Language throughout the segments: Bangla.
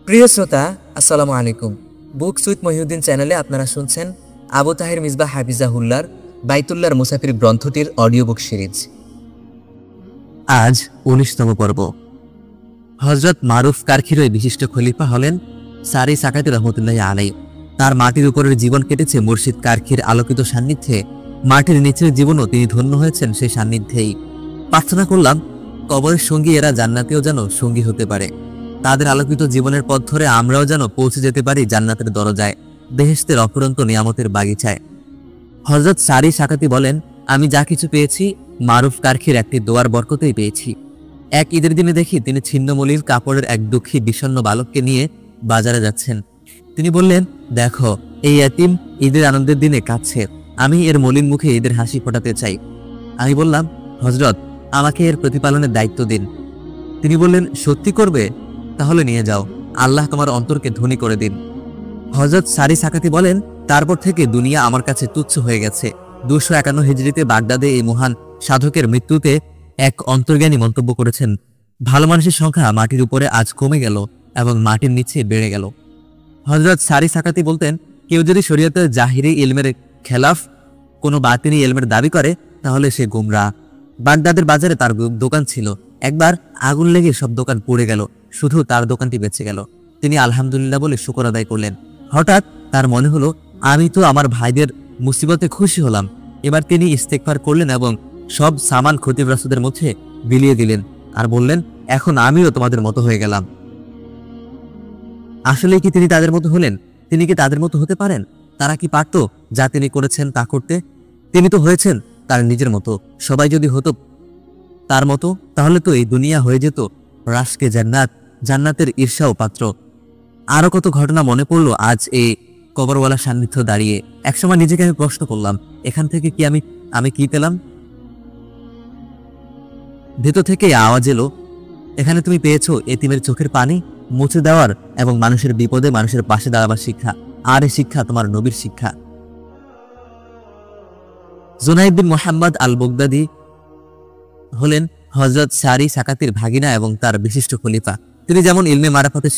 প্রিয় শ্রোতা, আসসালামু আলাইকুম। বুকস উইথ মহিউদ্দিন চ্যানেলে আপনারা শুনছেন আবু তাহের মিসবাহ হাফিজাহুল্লাহর বাইতুল্লাহর মুসাফির গ্রন্থটির অডিও বুক সিরিজ। আজ ১৯তম পর্ব। হযরত মারুফ কারখির বিশিষ্ট খলিফা হলেন সারি সাকাতি রহমতুল্লাহ আলাই। তার মাটির উপরের জীবন কেটেছে মুর্শিদ কারখির আলোকিত সান্নিধ্যে। মাটির নিচের জীবনও তিনি ধন্য হয়েছেন সেই সান্নিধ্যেই। প্রার্থনা করলাম কবরের সঙ্গী এরা জান্নাতেও যেন সঙ্গী হতে পারে। তাদের আলোকিত জীবনের পথ ধরে আমরাও যেন পৌঁছে যেতে পারি জান্নাতের দরজায়, বেহেশতের অফুরন্ত নিয়ামতের বাগিচায়। হযরত সারি সাকাতি বলেন, আমি যা কিছু পেয়েছি মারুফ কারখির একটি দোয়ার বরকতেই পেয়েছি। এক ঈদের দিনে দেখি তিনি ছিন্নমলিন কাপড়ের এক দুঃখী বিষণ্ণ বালককে নিয়ে বাজারে যাচ্ছেন। তিনি বললেন, দেখো এই এতিম ঈদের আনন্দের দিনে কাঁদছে, আমি এর মলিন মুখে ঈদের হাসি ফোটাতে চাই। আমি বললাম, হযরত আমাকে এর প্রতিপালনের দায়িত্ব দিন। তিনি বললেন, সত্যি করবে? তাহলে নিয়ে যাও, আল্লাহ তোমার অন্তরকে ধনী করে দিন। হযরত সারি সাকাতি বলেন, তারপর থেকে দুনিয়া আমার কাছে তুচ্ছ হয়ে গেছে। ২৫১ হিজরিতে বাগদাদে এই মহান সাধকের মৃত্যুতে এক অন্তর্জ্ঞানী মন্তব্য করেছেন, ভালো মানুষের সংখ্যা মাটির উপরে আজ কমে গেল এবং মাটির নিচে বেড়ে গেল। হযরত সারি সাকাতি বলতেন, কেউ যদি শরীয়তের জাহিরি ইলমের খেলাফ কোনো বাতিনি ইলমের দাবি করে তাহলে সে গুমরাহ। বাগদাদের বাজারে তার দোকান ছিল। একবার আগুন লেগে সব দোকান পুড়ে গেল, শুধু তার দোকানটি বেঁচে গেল। তিনি আলহামদুলিল্লাহ বলে শুকর আদায় করলেন। হঠাৎ তার মনে হলো, আমি তো আমার ভাইদের মুসিবতে খুশি হলাম। এবার তিনি ইস্তেগফার করলেন এবং সব সামান ক্ষতিগ্রস্তদের মধ্যে বিলিয়ে দিলেন আর বললেন, এখন আমিও তোমাদের মতো হয়ে গেলাম। আসলে কি তিনি তাদের মতো হলেন? তিনি কি তাদের মতো হতে পারেন? তারা কি পারত যা তিনি করেছেন তা করতে? তিনি তো হয়েছেন তার নিজের মতো। সবাই যদি হতো তার মতো তাহলে তো এই দুনিয়া হয়ে যেত রাশকে জান্নাত, জান্নাতের ঈর্ষা ও পাত্র। আরো কত ঘটনা মনে পড়লো আজ এই কবরওয়ালা সান্নিধ্য দাঁড়িয়ে। একসময় নিজেকে আমি প্রশ্ন করলাম, এখান থেকে কি আমি কি পেলাম? ভেতর থেকে আওয়াজ এলো, এখানে তুমি পেয়েছো এতিমের চোখের পানি মুছে দেওয়ার এবং মানুষের বিপদে মানুষের পাশে দাঁড়াবার শিক্ষা। আর এই শিক্ষা তোমার নবীর শিক্ষা। জুনাইদ বিন মুহাম্মদ আল বগদাদি হলেন হযরত সারি সাকাতির ভাগিনা এবং তার বিশিষ্ট খলিফা। তিনি যেমন ইলমে মারাফাতের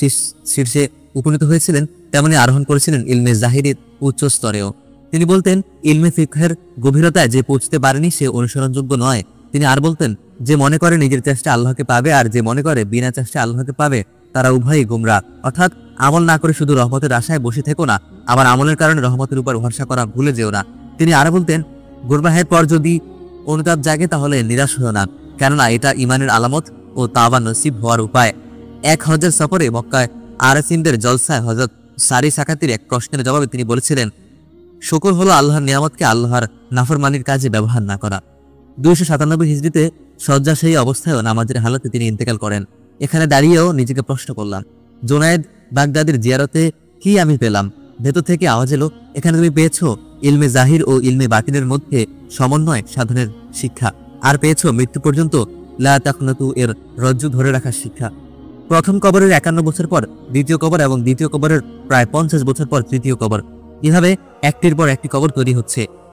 শীর্ষে উপনীত হয়েছিলেন, তেমনি আরোহণ করেছিলেন ইলমে জাহিরির উচ্চ স্তরেও। তিনি বলতেন, ইলমে ফিকহের গভীরতায় যে পৌঁছতে পারেনি সে অনুসরণযোগ্য নয়। তিনি আর বলতেন, যে মনে করে নিজের চেষ্টা আল্লাহকে পাবে আর যে মনে করে বিনা চেষ্টা আল্লাহকে পাবে, তারা উভয়ই গুমরাহ। অর্থাৎ আমল না করে শুধু রহমতের আশায় বসে থেকো না, আবার আমলের কারণে রহমতের উপর ভরসা করা ভুলে যেও না। তিনি আরো বলতেন, গুরবাহের পর যদি অনুতাপ জাগে তাহলে নিরাশ হও না, কেননা এটা ইমানের আলামত ও তাওবা নসিব হওয়ার উপায়। এক হজ্জের সফরে মক্কায় আরাসিনদের জলসায় হযরত সারি সাকাতির এক প্রশ্নের জবাবে তিনি বলেছিলেন, শুকর হলো আল্লাহর নিয়ামতকে আল্লাহর নাফরমানির কাজে ব্যবহার না করা। ২৯৭ হিজরিতে শয্যাশায়ী অবস্থায়ও নামাজের হালতে তিনি ইন্তেকাল করেন। এখানে দাঁড়িয়েও নিজেকে প্রশ্ন করলাম, জুনায়েদ বাগদাদির জিয়ারতে কি আমি পেলাম? ভেতর থেকে আওয়াজ এলো, এখানে তুমি পেয়েছো ইলমে জাহির ও ইলমে বাতিনের মধ্যে সমন্বয় সাধনের শিক্ষা, আর পেয়েছো মৃত্যু পর্যন্ত লা তাকনাতু এর রজ্জু ধরে রাখার শিক্ষা। প্রথম কবরের ৫১ বছর পর দ্বিতীয় কবর এবং দ্বিতীয় কবরের প্রায় ৫০ বছর পর তৃতীয় কবর। এভাবে একটির পর একটি কবর তৈরি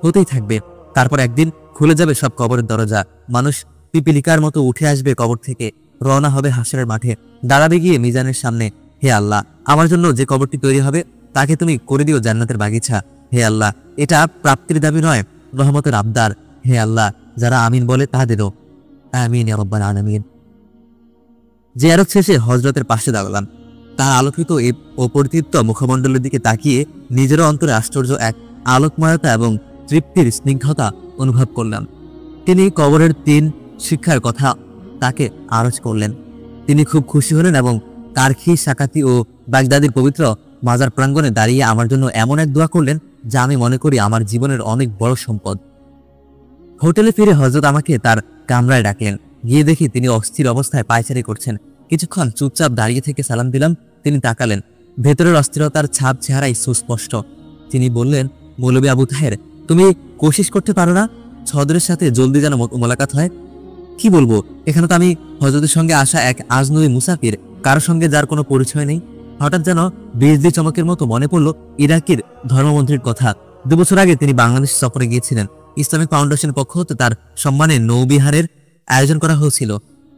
হতেই থাকবে। তারপর একদিন খুলে যাবে সব কবরের দরজা। মানুষ পিপিলিকার মতো উঠে আসবে কবর থেকে, রওনা হবে হাসরের মাঠে, দাঁড়াবে গিয়ে মিজানের সামনে। হে আল্লাহ, আমার জন্য যে কবরটি তৈরি হবে তাকে তুমি করে দিও জান্নাতের বাগিচা। হে আল্লাহ, এটা প্রাপ্তির দাবি নয়, রহমতের আবদার। হে আল্লাহ, যারা আমিন বলে তাদেরও আমিন ইয়া রাব্বাল আলামিন। জিয়ারত শেষে হযরতের পাশে দাঁড়ালাম। তার আলোকিত এই অপরিতৃপ্ত মুখমণ্ডলের দিকে তাকিয়ে নিজেরও অন্তরে আশ্চর্য এক আলোকময়তা এবং তৃপ্তির স্নিগ্ধতা অনুভব করলাম। তিনি কবরের ৩ শিক্ষার কথা তাকে আরজ করলেন। তিনি খুব খুশি হলেন এবং কারখি সাকাতি ও বাগদাদির পবিত্র মাজার প্রাঙ্গণে দাঁড়িয়ে আমার জন্য এমন এক দোয়া করলেন যা আমি মনে করি আমার জীবনের অনেক বড় সম্পদ। হোটেলে ফিরে হযরত আমাকে তার কামরায় ডাকলেন। গিয়ে দেখি তিনি অস্থির অবস্থায় পায়চারি করছেন। কিছুক্ষণ চুপচাপ দাঁড়িয়ে থেকে সালাম দিলাম। তিনি তাকালেন। ভেতরের অস্থিরতার ছাপ চেহারাই সুস্পষ্ট। তিনি বললেন, মৌলভী আবু তাহের, তুমি কোশিশ করতে পারো না সদরের সাথে জলদি যেন মোলাকাত হয়? কি বলবো, এখানে তো আমি হযরতের সঙ্গে আসা এক আজনবী মুসাফির, কারো সঙ্গে যার কোনো পরিচয় নেই। হঠাৎ যেন বিজলি চমকের মতো মনে পড়ল ইরাকের ধর্মমন্ত্রীর কথা। ২ বছর আগে তিনি বাংলাদেশ সফরে গিয়েছিলেন। ইসলামিক ফাউন্ডেশনের পক্ষ হতে তার সম্মানে নৌবিহারের আয়োজন করা হয়েছিল।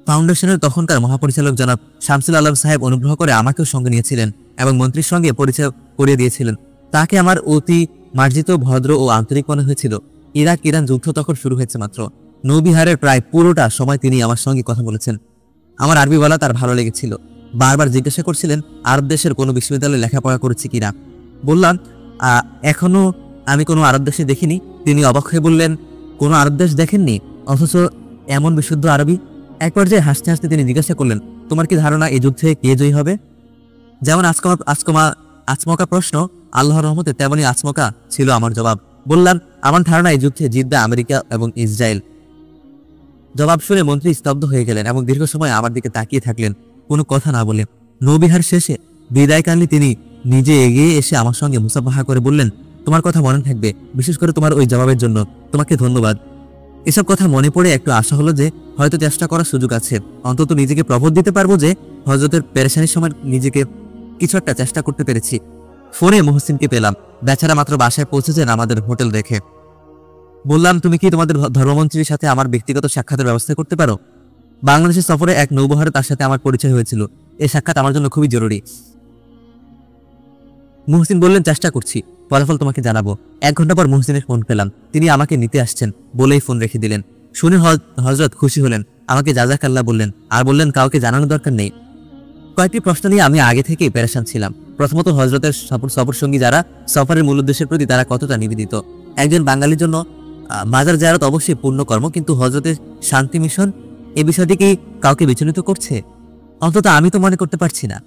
ফাউন্ডেশনের তখনকার মহাপরিচালক জনাব শামসুল আলম সাহেব অনুগ্রহ করে আমাকেও সঙ্গে নিয়েছিলেন এবং মন্ত্রীর সঙ্গে পরিচয় করিয়ে দিয়েছিলেন। তাকে আমার অতি মার্জিত, ভদ্র ও আন্তরিক মনে হয়েছিল। ইরাক ইরান যুদ্ধ তখন শুরু হয়েছে মাত্র। নৌবিহারের প্রায় পুরোটা সময় তিনি আমার সঙ্গে কথা বলেছেন। আমার আরবি বলা তার ভালো লেগেছিল। বারবার জিজ্ঞাসা করছিলেন আরব দেশের কোনো বিশ্ববিদ্যালয়ে লেখাপড়া করেছি কিনা। বললাম এখনো আমি কোনো আরব দেশে দেখিনি। তিনি অবাক হয়ে বললেন, কোনো আরব দেশ দেখেননি, অথচ এমন বিশুদ্ধ আরবি? এক পর্যায়ে হাসতে হাসতে তিনি জিজ্ঞাসা করলেন, তোমার কি ধারণা এই যুদ্ধে কে জয়ী হবে? যেমন আচমকা প্রশ্ন আল্লাহর রহমতে, তেমনি আচমকা ছিল আমার জবাব। বললাম, আমার ধারণা এই যুদ্ধে জিতবে আমেরিকা এবং ইসরায়েল। জবাব শুনে মন্ত্রী স্তব্ধ হয়ে গেলেন এবং দীর্ঘ সময় আমার দিকে তাকিয়ে থাকলেন, কোনো কথা না বলে। নৌবিহার শেষে বিদায়কালে তিনি নিজে এগিয়ে এসে আমার সঙ্গে মুসাফাহা করে বললেন, তোমার কথা মনে থাকবে, বিশেষ করে তোমার ওই জবাবের জন্য তোমাকে ধন্যবাদ। এসব কথা মনে পড়ে একটু আশা হলো যে হয়তো চেষ্টা করার সুযোগ আছে, অন্তত নিজেকে প্রবোধ দিতে পারবো যে হযরতের পেরেশানির সময় নিজেকে কিছু একটা চেষ্টা করতে পেরেছি। ফোনে মহসিনকে পেলাম। বেচারা মাত্র বাসায় পৌঁছেছেন আমাদের হোটেল দেখে। বললাম, তুমি কি তোমাদের ধর্মমন্ত্রীর সাথে আমার ব্যক্তিগত সাক্ষাতের ব্যবস্থা করতে পারো? বাংলাদেশের সফরে এক নৌবহরে তার সাথে আমার পরিচয় হয়েছিল। এই সাক্ষাৎ আমার জন্য খুবই জরুরি। মুহসিন বললেন, চেষ্টা করছি, ফলাফল তোমাকে জানাবো। 1 ঘন্টা পর মুহসিনের ফোন পেলাম। তিনি আমাকে নিতে আসছেন বলেই ফোন রেখে দিলেন। শুনে হযরত খুশি হলেন, আমাকে জাযাকাল্লাহ বললেন আর বললেন কাউকে জানানোর দরকার নেই। কয়েকটি প্রশ্ন নিয়ে আমি আগে থেকেই পেরেশান ছিলাম। প্রথমত, হযরতের সফর সঙ্গী যারা, সফরের মূল উদ্দেশ্যের প্রতি তারা কতটা নিবেদিত। একজন বাঙালির জন্য মাজার জিয়ারত অবশ্যই পূর্ণ কর্ম, কিন্তু হযরতের শান্তি মিশন এই বিষয়টি কি কাউকে বিচলিত করছে? অন্তত আমি তো মনে করতে পারছি না।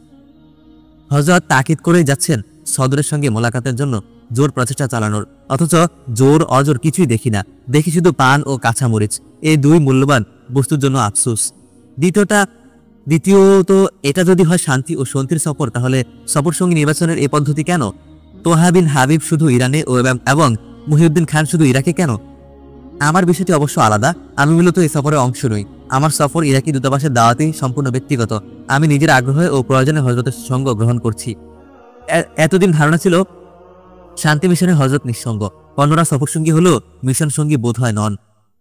হযরত তাকিদ করেই যাচ্ছেন সদরের সঙ্গে মোলাকাতের জন্য জোর প্রচেষ্টা চালানোর, অথচ জোর অজোর কিছুই দেখি না। দেখি শুধু পান ও কাঁচামরিচ, এই দুই মূল্যবান বস্তুর জন্য আফসোস। দ্বিতীয়ত, এটা যদি হয় শান্তি ও শান্তির সফর, তাহলে সফর সঙ্গী নির্বাচনের এই পদ্ধতি কেন? তোহা বিন হাবিব শুধু ইরানে এবং মুহিউদ্দিন খান শুধু ইরাকে কেন? আমার বিষয়টি অবশ্য আলাদা। আমি মূলত এই সফরের অংশ নই। আমার সফর ইরাকি দূতাবাসের দাওয়াতেই সম্পূর্ণ ব্যক্তিগত। আমি নিজের আগ্রহে ও প্রয়োজনে হযরতের সঙ্গ গ্রহণ করছি। এতদিন ধারণা ছিল শান্তি মিশনের হযরত নিঃসঙ্গ, অন্যরা সফর সঙ্গী হলেও মিশন সঙ্গী বোধ হয় নন।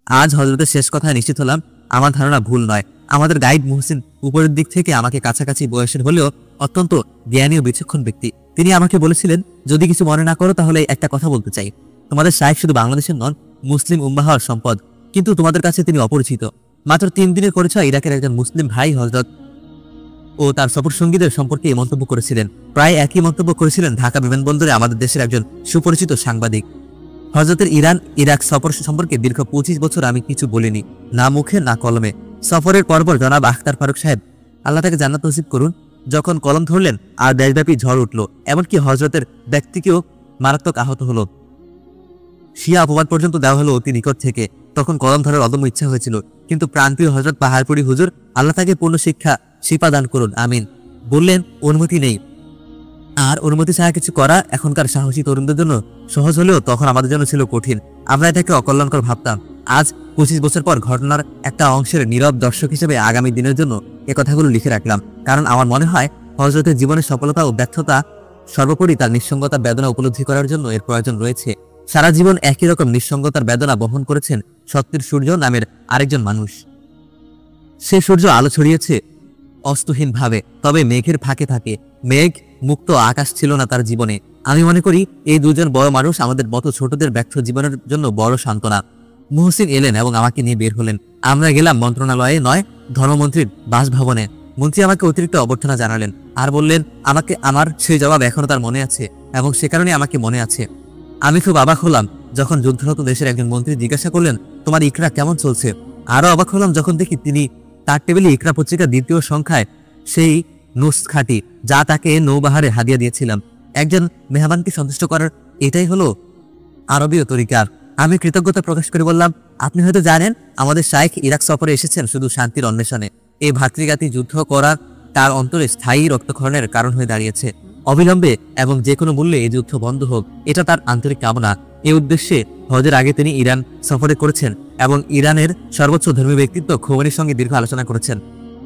আজ হযরতের শেষ কথায় নিশ্চিত হলাম আমার ধারণা ভুল নয়। আমাদের গাইড মুহসিন উপরের দিক থেকে আমাকে কাছাকাছি বয়সের হলেও অত্যন্ত জ্ঞানী ও বিচক্ষণ ব্যক্তি। তিনি আমাকে বলেছিলেন, যদি কিছু মনে না করো তাহলে একটা কথা বলতে চাই। তোমাদের শাইখ শুধু বাংলাদেশের নন, মুসলিম উম্মাহর সম্পদ, কিন্তু তোমাদের কাছে তিনি অপরিচিত। মাত্র 3 দিনের পরিচয় ইরাকের একজন মুসলিম ভাই হযরত ও তার সফর সঙ্গীদের সম্পর্কে এই মন্তব্য করেছিলেন। প্রায় একই মন্তব্য করেছিলেন ঢাকা বিমানবন্দরে আমাদের দেশের একজন সুপরিচিত সাংবাদিক। হযরতের ইরাক সফর সম্পর্কে দীর্ঘ 25 বছর আমি কিছু বলিনি, না মুখে না কলমে। সফরের পরপর জনাব আখতার ফারুক সাহেব, আল্লাহ তাকে জান্নাত নসিব করুন, যখন কলম ধরলেন আর দেশব্যাপী ঝড় উঠল, এমনকি হযরতের ব্যক্তিকেও মারাত্মক আহত হলো। শিয়া অপবাদ পর্যন্ত দেওয়া হলো অতি নিকট থেকে। তখন কলম ধরার অদম্য ইচ্ছা হয়েছিল, কিন্তু প্রাণপ্রিয় হযরত পাহাড়পুরি হুজুর, আল্লাহ তাকে পূর্ণ শিফা দান করুন, আমিন, বললেন অনুমতি নেই। আর অনুমতি ছাড়া কিছু করা এখনকার সাহসী তরুণদের জন্য সহজ হলেও তখন আমাদের জন্য ছিল কঠিন। আমরা এটাকে অকল্যাণকর ভাবতাম। আজ 25 বছর পর ঘটনার একটা অংশের নীরব দর্শক হিসেবে আগামী দিনের জন্য এ কথাগুলো লিখে রাখলাম, কারণ আমার মনে হয় হযরতের জীবনের সফলতা ও ব্যর্থতা, সর্বোপরি তার নিঃসঙ্গতার বেদনা উপলব্ধি করার জন্য এর প্রয়োজন রয়েছে। সারা জীবন একই রকম নিঃসঙ্গতার বেদনা বহন করেছেন সত্যের সূর্য নামের আরেকজন মানুষ। সে সূর্য আলো ছড়িয়েছে অস্তহীন ভাবে, তবে মেঘের ফাঁকে থাকে। মেঘ মুক্ত আকাশ ছিল না তার জীবনে। আমি মনে করি এই দুজন বড় মানুষ আমাদের মতো ছোটদের ব্যর্থ জীবনের জন্য বড় সান্ত্বনা। মুহসিন এলেন এবং আমাকে নিয়ে বের হলেন। আমরা গেলাম মন্ত্রণালয়ে নয়, ধর্মমন্ত্রীর বাসভবনে। মন্ত্রী আমাকে অতিরিক্ত অভ্যর্থনা জানালেন আর বললেন আমার সেই জবাব এখনো তার মনে আছে এবং সে কারণে আমাকে মনে আছে। আমি খুব অবাক হলাম যখন যুদ্ধরত দেশের একজন মন্ত্রী জিজ্ঞাসা করলেন, তোমার ইকরা কেমন চলছে? আরো অবাক হলাম যখন দেখি তিনি তার টেবিলে ইকরা পত্রিকা 2য় সংখ্যায় সেই নুসখাটি, যা তাকে নৌবাহারে হাদিয়া দিয়েছিলাম। একজন মেহমানকে সন্তুষ্ট করার এটাই হলো আরবীয় তরিকার। আমি কৃতজ্ঞতা প্রকাশ করে বললাম, আপনি হয়তো জানেন আমাদের শাইখ ইরাক সফরে এসেছেন শুধু শান্তির অন্বেষণে। এই ভাতৃঘাতী যুদ্ধ করা তার অন্তরে স্থায়ী রক্তক্ষরণের কারণ হয়ে দাঁড়িয়েছে। অবিলম্বে এবং যে কোনো মূল্যে এই যুদ্ধ বন্ধ হোক, এটা তার আন্তরিক কামনা। এই উদ্দেশ্যে হজের আগে তিনি ইরান সফরে করেছেন এবং ইরানের সর্বোচ্চ ধর্মীয় ব্যক্তিত্ব খোমেনির সঙ্গে দীর্ঘ আলোচনা করেছেন।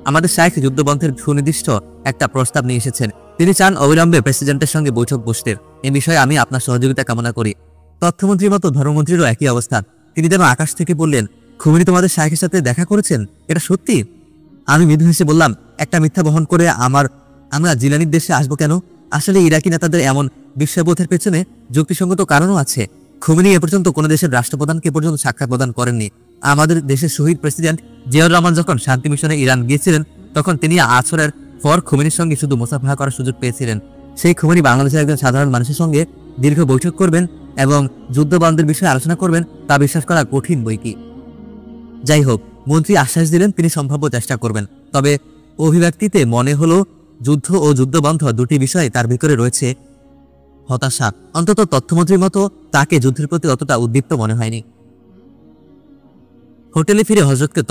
আমাদের শাইখ যুদ্ধবন্ধের সুনির্দিষ্ট একটা প্রস্তাব নিয়ে এসেছেন। তিনি চান অবিলম্বে প্রেসিডেন্টের সঙ্গে বৈঠক বসতে। এ বিষয়ে আমি আপনার সহযোগিতা কামনা করি। তথ্যমন্ত্রীর মতো ধর্মমন্ত্রীরও একই অবস্থা। তিনি যেন আকাশ থেকে বললেন, খোমেনি তোমাদের শাইখের সাথে দেখা করেছেন, এটা সত্যি? আমি মৃদু হেসে বললাম, একটা মিথ্যা বহন করে আমরা জিলানির দেশে আসবো কেন? আসলে ইরাকি নেতাদের এমন বিস্ময়বোধের পেছনে যুক্তিসঙ্গত কারণও আছে। খোমেনি এ পর্যন্ত কোনো দেশের রাষ্ট্রপ্রধানকে পর্যন্ত সাক্ষাৎ প্রদান করেননি। আমাদের দেশের শহীদ প্রেসিডেন্ট জিয়াউর রহমান যখন শান্তি মিশনে ইরান গিয়েছিলেন, তখন তিনি আসরের পর খোমেনির সঙ্গে শুধু মুসাফাহা করার সুযোগ পেয়েছিলেন। সেই খোমেনি বাংলাদেশের একজন সাধারণ মানুষের সঙ্গে দীর্ঘ বৈঠক করবেন এবং যুদ্ধবন্ধের বিষয়ে আলোচনা করবেন, তা বিশ্বাস করা কঠিন বই কি। যাই হোক, মন্ত্রী আশ্বাস দিলেন তিনি সম্ভাব্য চেষ্টা করবেন। তবে অভিব্যক্তিতে মনে হলো যুদ্ধ ও যুদ্ধবন্ধ দুটি বিষয়ে তার ভিতরে রয়েছে হতাশা। অন্তত তথ্যমন্ত্রীর মতো তাকে যুদ্ধের প্রতি অতটা উদ্দীপ্ত মনে হয়নি। হোটেলে ফিরে হযরতকে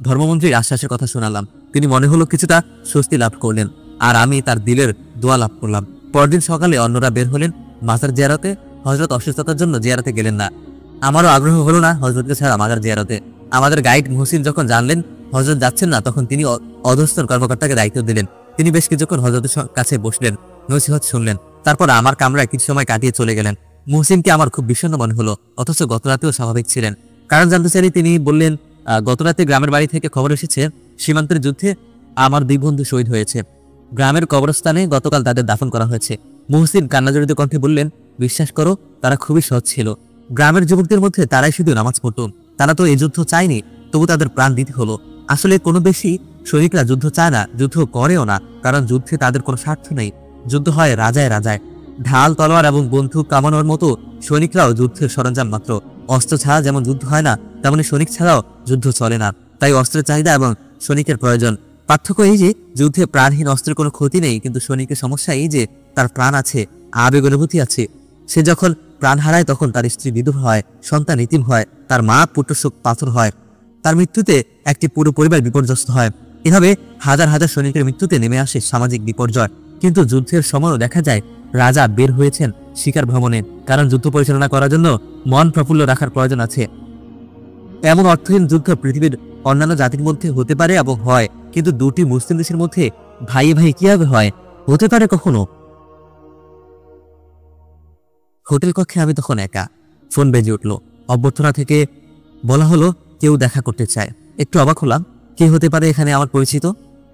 ধর্মমন্ত্রীর আশ্বাসের কথা শোনালাম। তিনি মনে হলো কিছুটা স্বস্তি লাভ করলেন, আর আমি তার দিলের দোয়া লাভ করলাম। পরদিন সকালে অন্যরা বের হলেন মাজার জিয়ারতে। হযরত অসুস্থতার জন্য জিয়ারতে গেলেন না। আমারও আগ্রহ হলো না হযরতকে ছাড়া মাজার জিয়ারতে। আমাদের গাইড মুহসিন যখন জানলেন হযরত যাচ্ছেন না, তখন তিনি অধস্তন কর্মকর্তাকে দায়িত্ব দিলেন। তিনি বেশ কিছুক্ষণ হযরতের কাছে বসলেন, নসিহত শুনলেন। তারপর আমার কামরায় কিছু সময় কাটিয়ে চলে গেলেন। মুহসিনকে আমার খুব বিষণ্ণ মনে হলো, অথচ গতরাতেও স্বাভাবিক ছিলেন। কারণ জানতে চাইলে তিনি বললেন, গতরাতে গ্রামের বাড়ি থেকে খবর এসেছে সীমান্তের যুদ্ধে আমার দুই বন্ধু শহীদ হয়েছে। গ্রামের কবরস্থানে গতকাল তাদের দাফন করা হয়েছে। মুহসিন কান্নাজড়িত কণ্ঠে বললেন, বিশ্বাস করো, তারা খুবই সৎ ছিল। গ্রামের যুবকদের মধ্যে তারাই শুধু নামাজ পড়ত। তারা তো এই যুদ্ধ চায়নি, তবু তাদের প্রাণ দিতে হলো। আসলে কোনো বেশি সৈনিকরা যুদ্ধ চায় না, যুদ্ধ করেও না, কারণ যুদ্ধে তাদের কোনো স্বার্থ নেই। যুদ্ধ হয় রাজায় রাজায়। ঢাল, তলোয়ার এবং বন্দুক কামানোর মতো সৈনিকরাও যুদ্ধের সরঞ্জাম মাত্র। অস্ত্র ছাড়া যেমন যুদ্ধ হয় না, তেমনি সৈনিক ছাড়াও যুদ্ধ চলে না। তাই অস্ত্রের চাহিদা এবং সৈনিকের প্রয়োজন। পার্থক্য এই যে যুদ্ধে প্রাণহীন অস্ত্রের কোনো ক্ষতি নেই, কিন্তু সৈনিকের সমস্যা এই যে তার প্রাণ আছে, আবেগ অনুভূতি আছে। সে যখন প্রাণ হারায় তখন তার স্ত্রী বিধবা হয়, সন্তান ইতিম হয়, তার মা পুত্রশোক পাথর হয়। তার মৃত্যুতে একটি পুরো পরিবার বিপর্যস্ত হয়। এভাবে হাজার হাজার সৈনিকের মৃত্যুতে নেমে আসে সামাজিক বিপর্যয়। কিন্তু যুদ্ধের সময়ও দেখা যায় রাজা বের হয়েছেন শিকার ভ্রমণে, কারণ যুদ্ধ পরিচালনা করার জন্য মন প্রফুল্ল রাখার প্রয়োজন আছে। এমন অর্থহীন যুদ্ধ পৃথিবীর অন্যান্য জাতির মধ্যে হতে পারে এবং হয়, কিন্তু দুটি মুসলিম দেশের মধ্যে ভাই ভাই কিভাবে হয়, হতে পারে কখনো? হোটেল কক্ষে আমি তখন একা। ফোন বেজে উঠল। অভ্যর্থনা থেকে বলা হলো কেউ দেখা করতে চায়। একটু অবাক হলাম, কে হতে পারে এখানে আমার পরিচিত?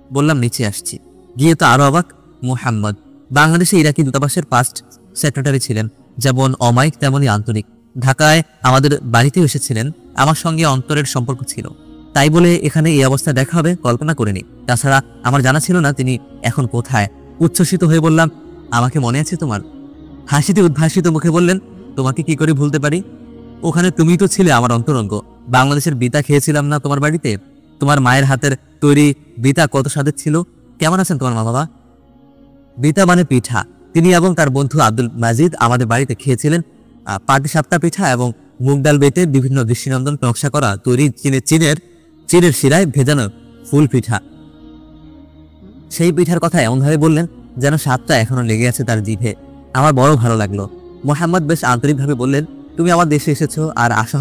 বললাম নিচে আসছি। গিয়ে তো আরো অবাক, মুহাম্মদ। বাংলাদেশে ইরাকি দূতাবাসের ফার্স্ট সেক্রেটারি ছিলেন, যেমন অমায়িক তেমনই আন্তরিক। ঢাকায় আমাদের বাড়িতেও এসেছিলেন, আমার সঙ্গে অন্তরের সম্পর্ক ছিল। তাই বলে এখানে এই অবস্থা দেখা হবে কল্পনা করিনি। তাছাড়া আমার জানা ছিল না তিনি এখন কোথায়। উচ্ছ্বসিত হয়ে বললাম, আমাকে মনে আছে তোমার? হাসিতে উদ্ভাসিত মুখে বললেন, তোমাকে কি করে ভুলতে পারি? ওখানে তুমি তো ছিলে আমার অন্তরঙ্গ। বাংলাদেশের বিতা খেয়েছিলাম না তোমার বাড়িতে? তোমার মায়ের হাতের তৈরি বিতা কত স্বাদের ছিল। কেমন আছেন তোমার মা বাবা? বিতা মানে পিঠা। তিনি এবং তার বন্ধু আব্দুল মাজিদ আমাদের বাড়িতে খেয়েছিলেন পাটি সাপটা পিঠা এবং মুগ ডাল বেটে বিভিন্ন দৃষ্টিনন্দন নকশা করা তৈরি চিনের শিরায় ভেজানো ফুল পিঠা। সেই পিঠার কথা এমনভাবে বললেন যেন স্বাদটা এখনো লেগে আছে তার জিভে। আমার বড় ভালো লাগলো। মোহাম্মদ বেশ আন্তরিকভাবে বললেন, তুমি আমার দেশে এসেছো, আর আশা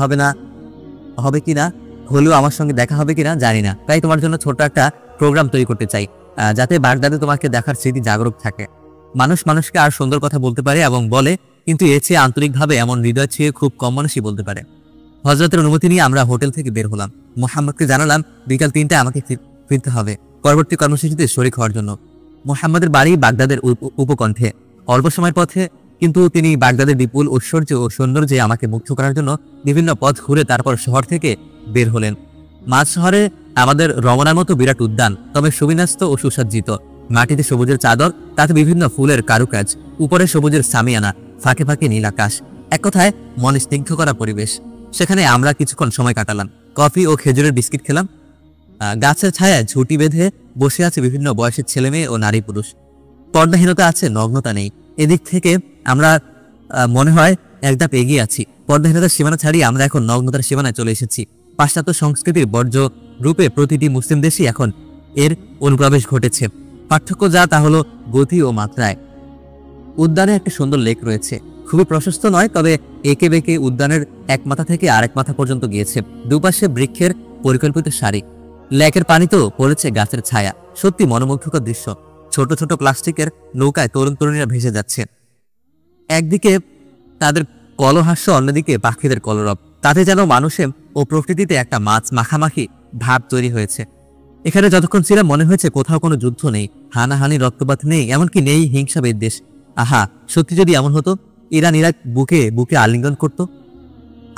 হবে কিনা হলেও আমার সঙ্গে দেখা হবে কিনা জানি না। তাই তোমার জন্য ছোট একটা প্রোগ্রাম তৈরি করতে চাই, যাতে বাগদাদে তোমাকে দেখার স্মৃতি জাগরুক থাকে। মানুষ মানুষকে আর সুন্দর কথা বলতে পারে এবং বলে, কিন্তু এর চেয়ে আন্তরিকভাবে এমন হৃদয় ছুঁয়ে খুব কম মানুষই বলতে পারে। হযরতের অনুমতি নিয়ে আমরা হোটেল থেকে বের হলাম। মোহাম্মদকে জানালাম বিকাল 3টায় আমাকে ফিরতে হবে পরবর্তী কর্মসূচিতে শরীক হওয়ার জন্য। মোহাম্মদের বাড়ি বাগদাদের উপকণ্ঠে। অল্প সময়ের পথে, কিন্তু তিনি বাগদাদের বিপুল ঐশ্বর্য ও সৌন্দর্যে আমাকে মুগ্ধ করার জন্য বিভিন্ন পথ ঘুরে তারপর শহর থেকে বের হলেন। মাঝ শহরে আমাদের রমনার মতো বিরাট উদ্যান, তবে সুবিন্যস্ত ও সুসজ্জিত। মাটিতে সবুজের চাদর, তাতে বিভিন্ন ফুলের কারুকাজ, উপরে সবুজের সামিয়ানা, ফাঁকে ফাঁকে নীল আকাশ। এক কথায় মন স্নিগ্ধ করা পরিবেশ। সেখানে আমরা কিছুক্ষণ সময় কাটালাম। কফি ও খেজুরের বিস্কিট খেলাম। গাছের ছায়ায় ঝুঁটি বেঁধে বসে আছে বিভিন্ন বয়সের ছেলে মেয়ে ও নারী পুরুষ। পর্দাহীনতা আছে, নগ্নতা নেই। এদিক থেকে আমরা মনে হয় একধাপ এগিয়ে আছি। পর্দাহীনতার সীমানা ছাড়িয়ে আমরা এখন নগ্নতার সীমানায় চলে এসেছি। পাশ্চাত্য সংস্কৃতির বর্জ্য রূপে প্রতিটি মুসলিম দেশই এখন এর অনুপ্রবেশ ঘটেছে। পার্থক্য যা তা হলো গতি ও মাত্রায়। উদ্যানে একটা সুন্দর লেক রয়েছে, খুবই প্রশস্ত নয়, তবে একে বেঁকে উদ্যানের এক মাথা থেকে আরেক মাথা পর্যন্ত গিয়েছে। দুপাশে বৃক্ষের পরিকল্পিত সারি। লেকের পানিতেও পড়েছে গাছের ছায়া। সত্যি মনোমুগ্ধকর দৃশ্য। ছোট ছোট প্লাস্টিকের নৌকায় তরুণ তরুণীরা ভেসে যাচ্ছে। একদিকে তাদের কলহাস্য, অন্যদিকে পাখিদের কলরব। তাতে যেন মানুষে ও প্রকৃতিতে একটা মাছ মাখামাখি ভাব তৈরি হয়েছে। এখানে যতক্ষণ ছিলাম মনে হয়েছে কোথাও কোনো যুদ্ধ নেই, হানাহানি, রক্তপাত নেই, এমনকি নেই হিংসা বিদ্বেষ। আহা, সত্যি যদি এমন হতো, ইরান ইরাক বুকে বুকে আলিঙ্গন করত।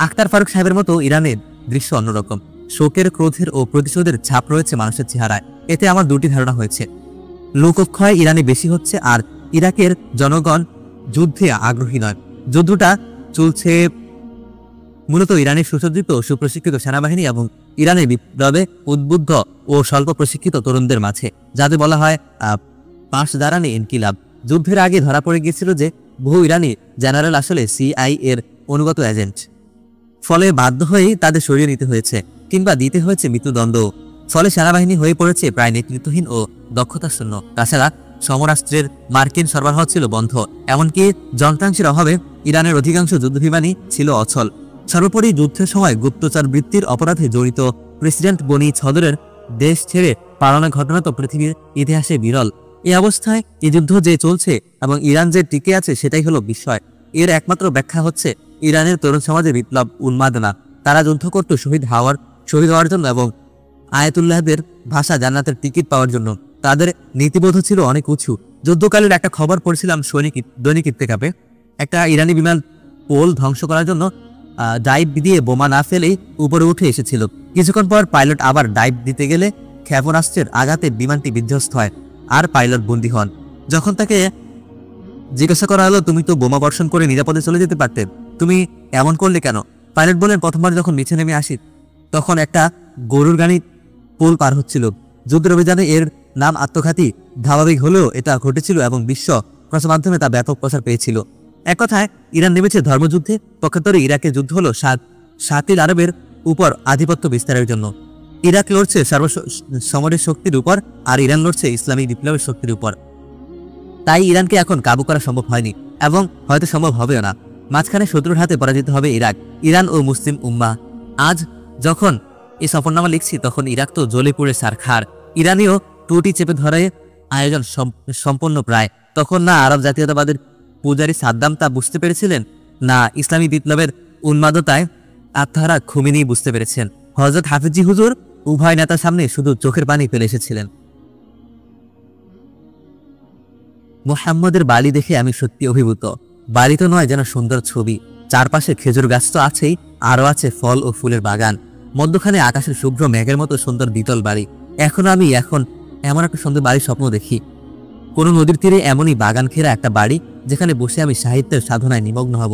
আখতার ফারুক সাহেবের মতো ইরানের দৃশ্য অন্যরকম। শোকের, ক্রোধের ও প্রতিশোধের ছাপ রয়েছে মানুষের চেহারায়। এতে আমার দুটি ধারণা হয়েছে, লোকক্ষয় ইরানে বেশি হচ্ছে আর ইরাকের জনগণ যুদ্ধে আগ্রহী নয়। যুদ্ধটা চলছে মূলত ইরানের সুসজ্জিত সুপ্রশিক্ষিত সেনাবাহিনী এবং ইরানের বিপ্লবে উদ্বুদ্ধ ও স্বল্প প্রশিক্ষিত তরুণদের মাঝে, যাদের বলা হয় পাঁচদারানি ইনকিলাব। যুদ্ধের আগে ধরা পড়ে গিয়েছিল যে বহু ইরানি জেনারেল আসলে সিআই এর অনুগত এজেন্ট। ফলে বাধ্য হয়েই তাদের সরিয়ে নিতে হয়েছে কিংবা দিতে হয়েছে মৃত্যুদণ্ড। ফলে সেনাবাহিনী হয়ে পড়েছে প্রায় নেতৃত্বহীন ও দক্ষতাশূন্য। তাছাড়া সমরাস্ত্রের মার্কিন সরবরাহ ছিল বন্ধ, এমনকি যন্ত্রাংশের অভাবে ইরানের অধিকাংশ যুদ্ধবিমানই ছিল অচল। সর্বোপরি যুদ্ধের সময় গুপ্তচর বৃত্তির অপরাধে জড়িত প্রেসিডেন্ট বনি ছদরের দেশ ছেড়ে পালানোর ঘটনা তো পৃথিবীর ইতিহাসে বিরল। এই অবস্থায় এই যুদ্ধ যে চলছে এবং ইরান যে টিকে আছে সেটাই হলো বিস্ময়। এর একমাত্র ব্যাখ্যা হচ্ছে ইরানের তরুণ সমাজের বিপ্লব উন্মাদনা। তারা যুদ্ধ করত শহীদ হওয়ার জন্য এবং আয়াতুল্লাহদের ভাষা জান্নাতের টিকিট পাওয়ার জন্য। তাদের নীতিবোধ ছিল অনেক উঁচু। যুদ্ধকালের একটা খবর পড়ছিলাম দৈনিক ইত্তেকাপে। একটা ইরানি বিমান পোল ধ্বংস করার জন্য ডাইভ দিয়ে বোমা না ফেলেই উপরে উঠে এসেছিল। কিছুক্ষণ পর পাইলট আবার ডাইভ দিতে গেলে ক্ষেপণাস্ত্রের আঘাতে বিমানটি বিধ্বস্ত হয় আর পাইলট বন্দী হন। যখন তাকে জিজ্ঞাসা করা হলো, তুমি তো বোমা বর্ষণ করে নিরাপদে চলে যেতে পারতে, তুমি এমন করলে কেন? পাইলট বললেন, প্রথমবার যখন নিচে নেমে আসি তখন একটা গরুর গাড়ি পোল পার হচ্ছিল। যুদ্ধের অভিযানে এর নাম আত্মঘাতী ধারাবাহিক হলেও এটা ঘটেছিল এবং বিশ্ব মাধ্যমে তা ব্যাপক প্রচার পেয়েছিল। এক কথায় ইরান নেমেছে ধর্মযুদ্ধে। পক্ষান্তরে ইরাকের যুদ্ধ হলো সাতিল আরবের উপর আধিপত্য বিস্তারের জন্য। ইরাক লড়ছে সামরিক শক্তির উপর আর ইরান লড়ছে ইসলামিক বিপ্লবের শক্তির উপর। তাই ইরানকে এখন কাবু করা সম্ভব হয়নি এবং হয়তো সম্ভব হবেও না। মাঝখানে শত্রুর হাতে পরাজিত হবে ইরান ও মুসলিম উম্মাহ। আজ যখন এই সফরনামা লিখছি তখন ইরাক তো জ্বলে পুড়ে সারখার। ইরানিও টুটি চেপে ধরে আয়োজন সম্পন্ন প্রায়। তখন না আরব জাতীয়তাবাদের পূজারী সাদ্দাম তা বুঝতে পেরেছিলেন, না ইসলামী বিপ্লবের উন্মাদতায় আত্মারা খুমিনি বুঝতে পেরেছেন। হযরত হাফিজি হুজুর উভয় নেতার সামনে শুধু চোখের পানি ফেলে এসেছিলেন। মুহাম্মদের বাড়ি দেখে আমি সত্যি অভিভূত। বাড়ি তো নয়, যেন সুন্দর ছবি। চারপাশে খেজুর গাছ তো আছেই, আরও আছে ফল ও ফুলের বাগান। মধ্যখানে আকাশের শুভ্র মেঘের মতো সুন্দর দ্বিতল বাড়ি। এখন এমন একটা সুন্দর বাড়ির স্বপ্ন দেখি। কোনো নদীর তীরে এমনই বাগান ঘেরা একটা বাড়ি, যেখানে বসে আমি সাহিত্যের সাধনায় নিমগ্ন হব।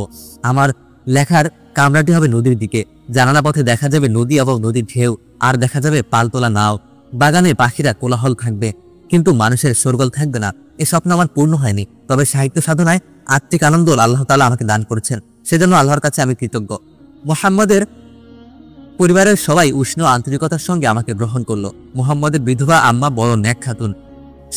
আমার লেখার কামরাটি হবে নদীর দিকে। জানালা পথে দেখা যাবে নদী এবং নদীর ঢেউ, আর দেখা যাবে পালতোলা নাও। বাগানে পাখিরা কোলাহল থাকবে, কিন্তু মানুষের শোরগোল থাকবে না। এ স্বপ্ন আমার পূর্ণ হয়নি, তবে সাহিত্য সাধনায় আত্মিক আনন্দ আল্লাহ তাআলা আমাকে দান করেছেন। সেজন্য আল্লাহর কাছে আমি কৃতজ্ঞ। মুহাম্মদের পরিবারের সবাই উষ্ণ আন্তরিকতার সঙ্গে আমাকে গ্রহণ করলো। মুহাম্মদের বিধবা আম্মা বড় নেক খাতুন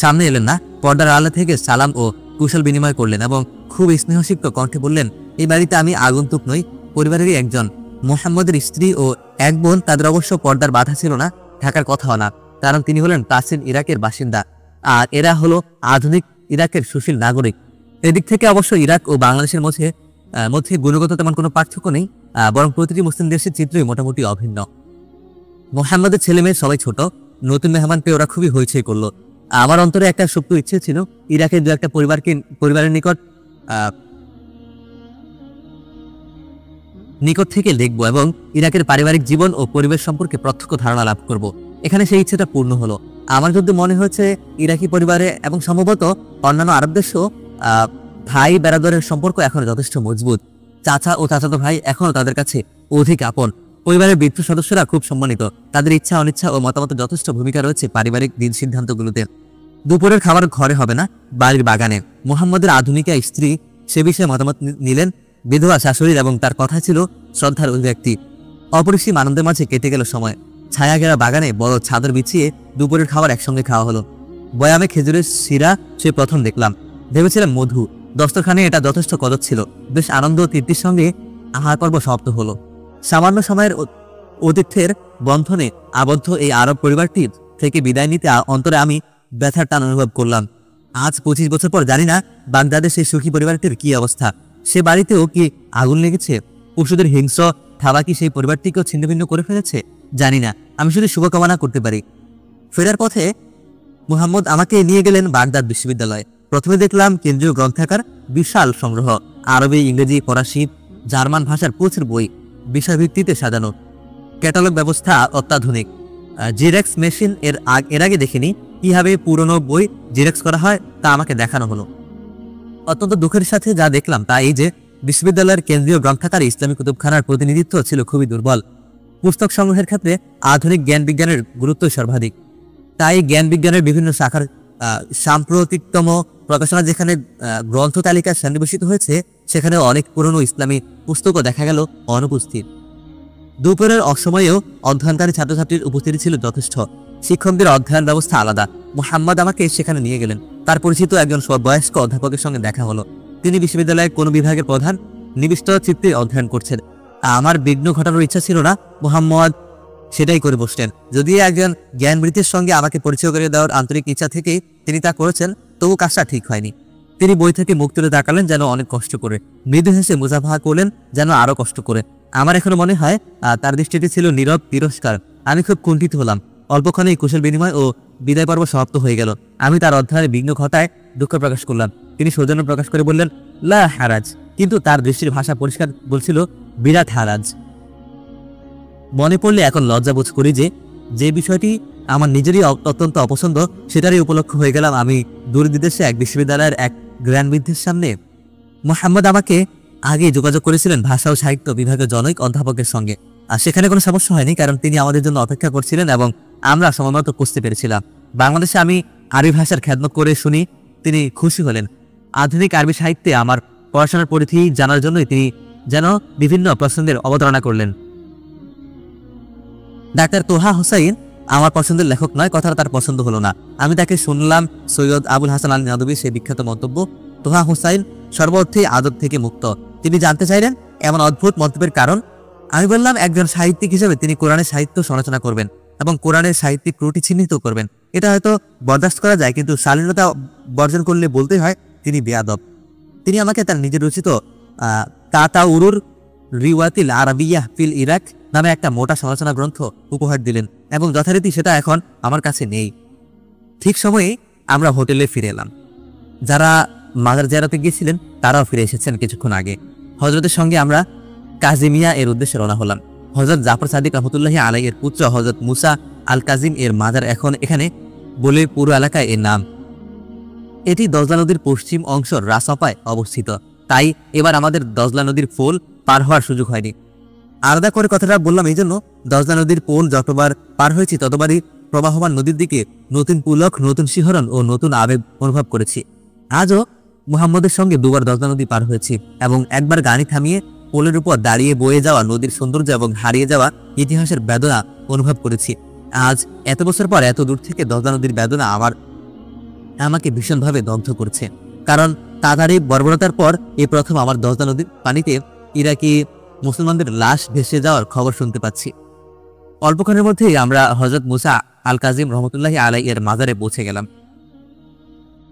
সামনে এলেন না, পর্দার আড়ালে থেকে সালাম ও কুশল বিনিময় করলেন এবং খুব স্নেহসিক্ত কণ্ঠে বললেন, এই বাড়িতে আমি আগন্তুক নই, পরিবারেরই একজন। মুহাম্মদের স্ত্রী ও এক বোন, তাদের অবশ্য পর্দার বাধা ছিল না, থাকার কথাও না, কারণ তিনি হলেন প্রাচীন ইরাকের বাসিন্দা আর এরা হলো আধুনিক ইরাকের সুশীল নাগরিক। এদিক থেকে অবশ্য ইরাক ও বাংলাদেশের মধ্যে গুণগত তেমন কোনো পার্থক্য নেই, বরং প্রতিটি মুসলিম দেশের চিত্রই মোটামুটি অভিন্ন। মুহাম্মদের ছেলে মেয়ে সবাই ছোট। নতুন মেহমান পেয়ে ওরা খুবই হইচই করলো। আমার অন্তরে একটা সুপ্ত ইচ্ছে ছিল ইরাকের দু একটা পরিবারের নিকট থেকে দেখবো এবং ইরাকের পারিবারিক জীবন ও পরিবেশ সম্পর্কে প্রত্যক্ষ ধারণা লাভ করব। এখানে সেই ইচ্ছেটা পূর্ণ হলো। আমার যদি মনে হয়েছে ইরাকি পরিবারে এবং সম্ভবত অন্যান্য আরব দেশও ভাই বেরাদরের সম্পর্ক এখনো যথেষ্ট মজবুত। চাচা ও চাচাতো ভাই এখনো তাদের কাছে অধিক আপন। পরিবারের বৃদ্ধ সদস্যরা খুব সম্মানিত। তাদের ইচ্ছা অনিচ্ছা ও মতামতের যথেষ্ট ভূমিকা রয়েছে পারিবারিক দিন সিদ্ধান্তগুলোতে। দুপুরের খাবার ঘরে হবে না, বাড়ির বাগানে। মুহাম্মদের আধুনিকা স্ত্রী সে বিষয়ে মতামত নিলেন। বিধবা শাশুড়ির এবং তার কথা ছিল শ্রদ্ধার অভিব্যক্তি। অপরিসীম আনন্দের মাঝে কেটে গেল সময়। ছায়া ঘেরা বাগানে বড় চাদর বিছিয়ে দুপুরের খাবার একসঙ্গে খাওয়া হলো। বয়ামে খেজুরের শিরা সে প্রথম দেখলাম। ভেবেছিলাম মধু। দস্তরখানে এটা যথেষ্ট কদর ছিল। বেশ আনন্দ ও তৃপ্তির সঙ্গে আহার পর্ব সমাপ্ত হলো। সামান্য সময়ের অতিথ্যের বন্ধনে আবদ্ধ এই আরব পরিবারটির থেকে বিদায় নিতে অন্তরে আমি ব্যথার টান অনুভব করলাম। আজ 25 বছর পর জানি না বাগদাদের সেই সুখী পরিবারটির কি অবস্থা। সে বাড়িতেও কি আগুন লেগেছে? পশুদের হিংস্র থাবা কি সেই পরিবারটিকেও ছিন্নভিন্ন করে ফেলেছে? জানি না। আমি শুধু শুভকামনা করতে পারি ফেরার পথে মুহাম্মদ আমাকে নিয়ে গেলেন বাগদাদ বিশ্ববিদ্যালয়ে। প্রথমে দেখলাম কেন্দ্রীয় গ্রন্থাগার, বিশাল সংগ্রহ, আরবি, ইংরেজি, ফরাসি, জার্মান ভাষার প্রচুর বই বিষয়ভিত্তিতে সাজানো, ক্যাটালগ ব্যবস্থা অত্যাধুনিক, জেরক্স মেশিন এর আগে দেখিনি। কিভাবে পুরনো বই জেরক্স করা হয় তা আমাকে দেখানো হলো। অত্যন্ত দুঃখের সাথে যা দেখলাম তা এই যে বিশ্ববিদ্যালয়ের কেন্দ্রীয় গ্রন্থাগারে ইসলামী কুতুবখানার প্রতিনিধিত্ব ছিল খুবই দুর্বল। পুস্তক সংগ্রহের ক্ষেত্রে আধুনিক জ্ঞান বিজ্ঞানের গুরুত্ব সর্বাধিক। তাই জ্ঞান বিজ্ঞানের বিভিন্ন শাখার সাম্প্রতিকতম প্রকাশনা যেখানে গ্রন্থ তালিকায় সন্নিবেশিত হয়েছে, সেখানে অনেক পুরনো ইসলামী পুস্তকও দেখা গেল অনুপস্থিত। দুপুরের অসময়েও অধ্যয়নকারী ছাত্রছাত্রীর উপস্থিতি ছিল যথেষ্ট। শিক্ষকদের অধ্যয়ন ব্যবস্থা আলাদা। মুহাম্মদ আমাকে সেখানে নিয়ে গেলেন। তার পরিচিত একজন বয়স্ক অধ্যাপকের সঙ্গে দেখা হলো। তিনি বিশ্ববিদ্যালয়ের কোন বিভাগের প্রধান, নিবিষ্ট চিত্তে অধ্যয়ন করছেন। আমার বিঘ্ন ঘটানোর ইচ্ছা ছিল না, মুহাম্মদ সেটাই করে বসলেন। যদিও একজন জ্ঞানবৃত্তির সঙ্গে আমাকে পরিচয় করে দেওয়ার আন্তরিক ইচ্ছা থেকেই তিনি তা করেছেন, তবু কাজটা ঠিক হয়নি। তিনি বই থেকে মুখ তুলে তাকালেন যেন অনেক কষ্ট করে, মৃদু হেসে মুসাফাহা করলেন যেন আরো কষ্ট করে। আমার এখনো মনে হয় তার দৃষ্টিটি ছিল নীরব তিরস্কার। আমি খুব কুণ্ঠিত হলাম। অল্পক্ষণেই কুশল বিনিময় ও বিদায় পর্ব সমাপ্ত হয়ে গেল। আমি তার অধ্যয়নে বিঘ্ন ঘটায় দুঃখ প্রকাশ করলাম। তিনি সৌজন্য প্রকাশ করে বললেন, লা হারাজ, কিন্তু তার দৃষ্টির ভাষা পরিষ্কার বলছিল বিরাট হারাজ। মনে পড়লে এখন লজ্জা বোধ করি যে বিষয়টি আমার নিজেরই অত্যন্ত অপছন্দ, সেটারই উপলক্ষ হয়ে গেলাম আমি দূরবিদেশে এক বিশ্ববিদ্যালয়ের এক জ্ঞানবৃদ্ধের সামনে। মুহাম্মদ আমাকে আগে যোগাযোগ করেছিলেন ভাষা ও সাহিত্য বিভাগের জনৈক অধ্যাপকের সঙ্গে, আর সেখানে কোনো সমস্যা হয়নি, কারণ তিনি আমাদের জন্য অপেক্ষা করছিলেন এবং আমরা সময়মতো বুঝতে পেরেছিলাম। বাংলাদেশে আমি আরবি ভাষার খেদমত করে শুনি তিনি খুশি হলেন। আধুনিক আরবি সাহিত্যে আমার পড়াশোনার পরিধি জানার জন্যই তিনি যেন বিভিন্ন প্রসঙ্গের অবতারণা করলেন। ডাক্তার তোহা হোসাইন আমার পছন্দের লেখক নয়, কথাটা তার পছন্দ হলো না। আমি তাকে শুনলাম সৈয়দ আবুল হাসান আল নাদবীর সেই বিখ্যাত মন্তব্য, তোহা হোসাইন সর্বঅর্থেই আদব থেকে মুক্ত। তিনি জানতে চাইলেন এমন অদ্ভুত মন্তব্যের কারণ। আমি বললাম, একজন সাহিত্যিক হিসেবে তিনি কোরআনের সাহিত্য সমালোচনা করবেন এবং কোরআনের সাহিত্যিক ত্রুটি চিহ্নিত করবেন। এটা হয়তো বরদাস্ত করা যায়, কিন্তু শালীনতা বর্জন করলে বলতে হয় তিনি বেয়াদব। তিনি আমাকে তার নিজের রচিত তাতাউরুর রিওয়াতিল আরাবিয়াহ ফিল ইরাক নামে একটা মোটা সমালোচনা গ্রন্থ উপহার দিলেন এবং যথারীতি সেটা এখন আমার কাছে নেই। ঠিক সময়ে আমরা হোটেলে ফিরে এলাম। যারা মাজার জিয়ারতে গিয়েছিলেন তারাও ফিরে এসেছেন কিছুক্ষণ আগে। হজরতের সঙ্গে আমরা কাজিমিয়া এর উদ্দেশ্যে রওনা হলাম। হজরত জাফর সাদিক রহমতুল্লাহি আলাই এর পুত্র হজরত মুসা আল কাজিম এর মাজার এখন এখানে বলে পুরো এলাকায় এর নাম। এটি দজলা নদীর পশ্চিম অংশ রাসাপায় অবস্থিত। তাই এবার আমাদের দজলা নদীর পোল পার হওয়ার সুযোগ হয়নি। আলাদা করে কথাটা বললাম এই জন্য, দজলা নদীর পোল যতবার পার হয়েছি ততবারই প্রবাহমান নদীর দিকে নতুন পুলক, নতুন শিহরণ ও নতুন আবেগ অনুভব করেছি। আজও মুহাম্মদের সঙ্গে দুবার দজলা নদী পার হয়েছি এবং একবার গাড়ি থামিয়ে পোলের উপর দাঁড়িয়ে বয়ে যাওয়া নদীর সৌন্দর্য এবং হারিয়ে যাওয়া ইতিহাসের বেদনা অনুভব করেছি। আজ এত বছর পর এত দূর থেকে দজলা নদীর বেদনা আমাকে ভীষণভাবে দগ্ধ করছে। কারণ তাতারি বর্বরতার পর এই প্রথম আমার দজলা নদীর পানিতে ইরাকি মুসলমানদের লাশ ভেসে যাওয়ার খবর শুনতে পাচ্ছি। অল্পক্ষণের মধ্যেই আমরা হযরত মুসা আল কাজিম রহমতুল্লাহি আলাই এর মাজারে পৌঁছে গেলাম।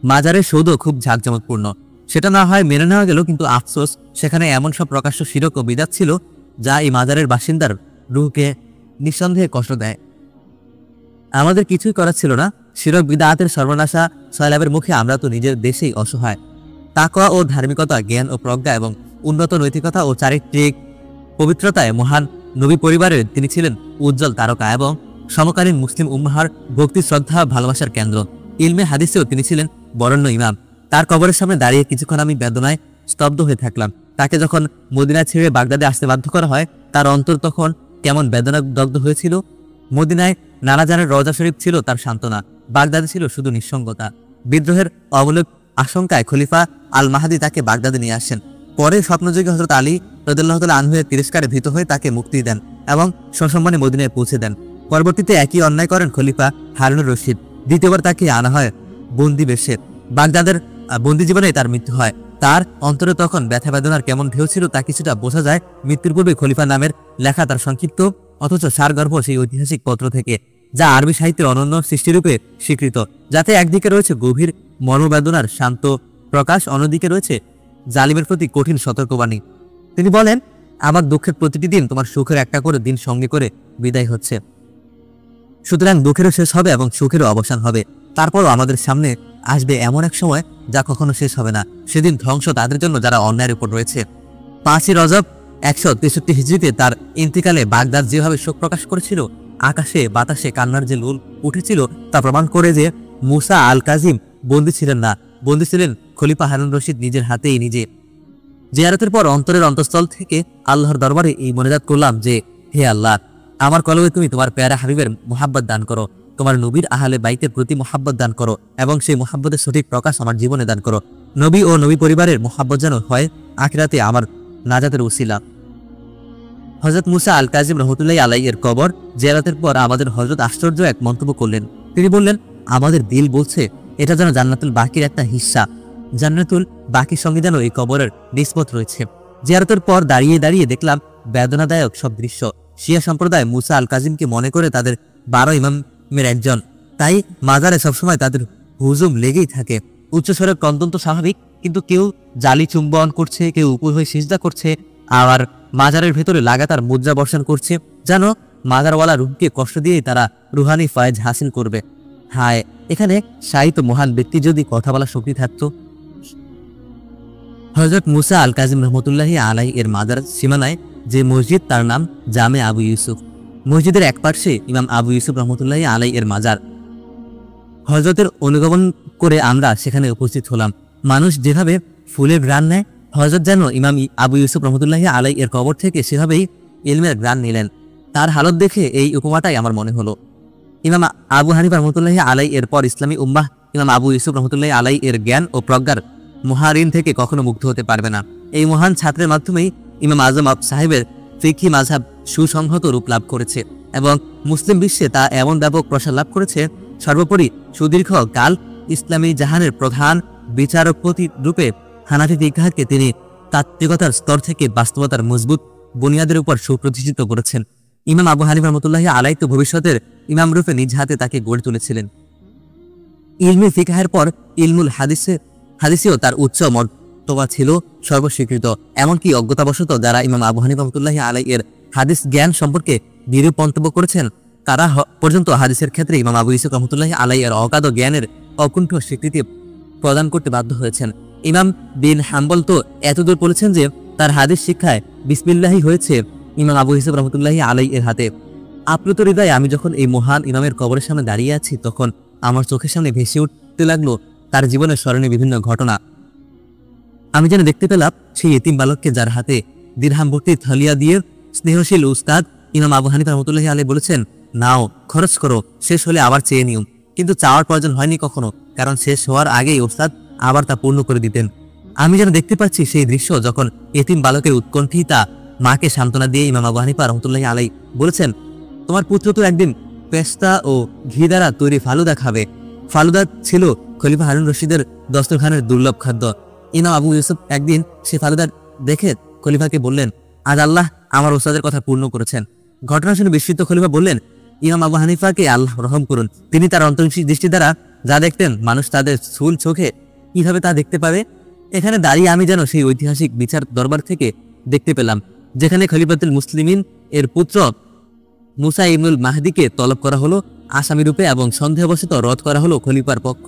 মাজারের সৌধ খুব ঝাঁকজমকপূর্ণ, সেটা না হয় মেনে নেওয়া গেল, কিন্তু আফসোস সেখানে এমন সব প্রকাশ্য শিরক ও বিদাত ছিল যা এই মাজারের বাসিন্দার রূহকে নিঃসন্দেহে কষ্ট দেয়। আমাদের কিছুই করার ছিল না। শিরক বিদাতের সর্বনাশা সয়লাবের মুখে আমরা তো নিজের দেশেই অসহায়। তাকওয়া ও ধার্মিকতা, জ্ঞান ও প্রজ্ঞা এবং উন্নত নৈতিকতা ও চারিত্রিক পবিত্রতায় মহান নবী পরিবারের তিনি ছিলেন উজ্জ্বল তারকা এবং সমকালীন মুসলিম উম্মাহর ভক্তি, শ্রদ্ধা, ভালোবাসার কেন্দ্র। ইলমে হাদিসেও তিনি ছিলেন বরেণ্য ইমাম। তার কবরের সামনে দাঁড়িয়ে কিছুক্ষণ আমি বেদনায় স্তব্ধ হয়ে থাকলাম। তাকে যখন মদিনা ছেড়ে বাগদাদে আসতে বাধ্য করা হয়, তার অন্তর তখন কেমন বেদনা দগ্ধ হয়েছিল। মদিনায় নানাজানের রওজা শরীফ ছিল তার সান্ত্বনা, বাগদাদে ছিল শুধু নিঃসঙ্গতা। বিদ্রোহের অবলোক আশঙ্কায় খলিফা আল মাহাদি তাকে বাগদাদে নিয়ে আসেন। পরে স্বপ্নযোগী হযরত আলী রাদিয়াল্লাহু তাআলা আনহু-এর তিরস্কারে ভীত হয়ে তাকে মুক্তি দেন এবং সসম্মানে মদিনায় পৌঁছে দেন। পরবর্তীতে একই অন্যায় করেন খলিফা হারুনুর রশিদ। দ্বিতীয়বার তাকে আনা হয় বন্দি বেশে। বাগদাদের বন্দি জীবনে তার মৃত্যু হয়। তার অন্তরে তখন ব্যথা বেদনার কেমন ঢেউ ছিল তা কিছুটা বোঝা যায় মৃত্যুর পূর্বে খলিফা নামের লেখা তার সংক্ষিপ্ত অথচ সারগর্ভ সেই ঐতিহাসিক পত্র থেকে, যা আরবি সাহিত্যের অনন্য সৃষ্টিরূপে স্বীকৃত, যাতে একদিকে রয়েছে গভীর মর্মবেদনার শান্ত প্রকাশ, অন্যদিকে রয়েছে জালিমের প্রতি কঠিন সতর্কবাণী। তিনি বলেন, আমার দুঃখের প্রতিটি দিন তোমার সুখের একটা করে দিন সঙ্গে করে বিদায় হচ্ছে। সুতরাং দুঃখেরও শেষ হবে এবং সুখেরও অবসান হবে। তারপরও আমাদের সামনে আসবে এমন এক সময় যা কখনো শেষ হবে না। সেদিন ধ্বংস তাদের জন্য যারা অন্যায়ের উপর রয়েছে। 5ই রজব 163 হিজরিতে তার ইন্তিকালে বাগদাদ যেভাবে শোক প্রকাশ করেছিল, আকাশে বাতাসে কান্নার যে লোল উঠেছিল তা প্রমাণ করে যে মুসা আল কাজিম বন্দী ছিলেন না, বন্দী ছিলেন খলিফা হারুন রশিদ নিজের হাতেই নিজে। জিয়ারতের পর অন্তরের অন্তঃস্থল থেকে আল্লাহর দরবারে এই মোনাজাত করলাম যে, হে আল্লাহ, আমার কলবে তুমি তোমার প্যারা হাবিবের মোহাব্বত দান করো, তোমার নবীর আহলে বাইতের প্রতি মোহাব্বত দান করো এবং সেই মোহাব্বতের সঠিক প্রকাশ আমার জীবনে দান করো। নবী ও নবী পরিবারের মোহাব্বত যেন হয় আখিরাতে আমার নাজাতের উসিলা। হযরত মুসা আল কাজিম রহমতুল্লাহি আলাইহি এর কবর জিয়ারতের পর আমাদের হযরত আশ্চর্য এক মন্তব্য করলেন। তিনি বললেন, আমাদের দিল বলছে এটা যেন জান্নাতুল বাকির একটা হিস্সা, জান্নাতুল বাকির সঙ্গে যেন এই কবরের নিসবত রয়েছে। জিয়ারতের পর দাঁড়িয়ে দাঁড়িয়ে দেখলাম বেদনাদায়ক সব দৃশ্য। শিয়া সম্প্রদায় মুসা আল কাজিমকে মনে করে তাদের 12 ইমামের একজন, তাই মাজারে সবসময় তাদের হুজুম লেগেই থাকে। উচ্চস্বরের ক্রন্দন তো স্বাভাবিক, কিন্তু কেউ জালি চুম্বন করছে, কেউ উপর হয়ে সিজদা করছে, আবার মাজারের ভেতরে লাগাতার মুদ্রা বর্ষণ করছে, যেন মাজারওয়ালা রুহকে কষ্ট দিয়েই তারা রুহানি ফায়েজ হাসিল করবে। হায়, এখানে সাহিত্য মহান ব্যক্তি যদি কথা বলার শক্তি থাকতো। হযরত মুসা আল কাজিম রহমতুল্লাহি আলাইহি এর মাজার সীমানায় যে মসজিদ তার নাম জামে আবু ইউসুফ। মসজিদের এক পার্শ্বে ইমাম আবু ইউসুফ রহমতুল্লাহি আলাইহি এর মাজার। হযরতের অনুগমন করে আমরা সেখানে উপস্থিত হলাম। মানুষ যেভাবে ফুলের ঘ্রাণ নেয়, হযরত যেন ইমাম আবু ইউসুফ রহমতুল্লাহি আলাইহি এর কবর থেকে সেভাবেই ইলমের ঘ্রাণ নিলেন। তার হালত দেখে এই উপমাটাই আমার মনে হলো। ইমাম আবু হানিফা রহমতুল্লাহি আলাইহি এর পর ইসলামী উম্মাহ ইমাম আবু ইউসুফ রহমতুল্লাহি আলাইহি এর জ্ঞান ও প্রজ্ঞার মহারিন থেকে কখনো মুগ্ধ হতে পারবে না। এই মহান ছাত্রের মাধ্যমেই ইমাম আজম সাহেবের ফিকহি মাযহাব সুসংহত রূপ লাভ করেছে এবং মুসলিম বিশ্বে তা এমন ব্যাপক প্রসার লাভ করেছে। সর্বোপরি সুদীর্ঘ কাল ইসলামী জাহানের প্রধান বিচারপতি রূপে হানাফি ফিকহকে তিনি তাত্ত্বিকতার স্তর থেকে বাস্তবতার মজবুত বুনিয়াদের উপর সুপ্রতিষ্ঠিত করেছেন। ইমাম আবু হানিফা রহমতুল্লাহি আলাইহি তো ভবিষ্যতের ইমাম রূপে নিজ হাতে তাকে গড়ে তুলেছিলেন। ইলমে ফিকহের পর ইলমুল হাদিসেও তার উচ্চ মর্তবা ছিল সর্বস্বীকৃত। এমনকি অজ্ঞতাবশত যারা ইমাম আবু হানিফা রহমতুল্লাহি আলাইহি এর হাদিস জ্ঞান সম্পর্কে বিরূপ মন্তব্য করেছেন, তারা পর্যন্ত হাদিসের ক্ষেত্রে ইমাম আবু ইউসুফ রহমতুল্লাহি আলাইহি এর অগাধ জ্ঞানের অকুণ্ঠ স্বীকৃতি প্রদান করতে বাধ্য হয়েছেন। ইমাম বিন হাম্বল তো এতদূর বলেছেন যে তার হাদিস শিক্ষায় বিসমিল্লাহি হয়েছে ইমাম আবু ইউসুফ রহমতুল্লাহি আলাইহি এর হাতে। আপ্লুত হৃদয়ে আমি যখন এই মহান ইমামের কবরের সামনে দাঁড়িয়ে আছি, তখন আমার চোখের সামনে ভেসে উঠতে লাগলো তার জীবনের স্মরণীয় বিভিন্ন ঘটনা। আমি যেন দেখতে পেলাম সেই এতিম বালককে যার হাতে দিরহাম ভর্তি থলিয়া দিয়ে স্নেহশীল উস্তাদ ইমাম আবু হানিফা রহমতুল্লাহি আলাইহি বলেছেন, নাও, খরচ করো, শেষ হলে আবার চেয়ে নিও। কিন্তু চাওয়ার প্রয়োজন হয়নি কখনো, কারণ শেষ হওয়ার আগেই উস্তাদ আবার তা পূর্ণ করে দিতেন। আমি যেন দেখতে পাচ্ছি সেই দৃশ্য যখন এতিম বালকের উৎকণ্ঠিতা মাকে সান্ত্বনা দিয়ে ইমাম আবু হানিফা রহমতুল্লাহি আলাইহি বলেছেন, তোমার পুত্র তো একদিন পেস্তা ও ঘি দ্বারা তৈরি ফালুদা খাবে। ফালুদা ছিল খলিফা হারুন রশিদের দস্তরখানের দুর্লভ খাদ্য। ইমাম আবু ইউসুফ একদিন সে ফালুদা দেখে খলিফাকে বললেন, আজ আল্লাহ আমার ওস্তাদের কথা পূর্ণ করেছেন। ঘটনা শুনে বিস্মিত খলিফা বললেন, ইমাম আবু হানিফাকে আল্লাহ রহম করুন। তিনি তার অন্তর্দৃষ্টি দৃষ্টি দ্বারা যা দেখতেন, মানুষ তাদের স্থূল চোখে কিভাবে তা দেখতে পাবে। এখানে দাঁড়িয়ে আমি যেন সেই ঐতিহাসিক বিচার দরবার থেকে দেখতে পেলাম, যেখানে খলিফাতুল মুসলিমিন এর পুত্র মুসা ইবনুল মাহদিকে তলব করা হলো আসামি রূপে এবং সন্দেহবশত রদ করা হলো খলিফার পক্ষ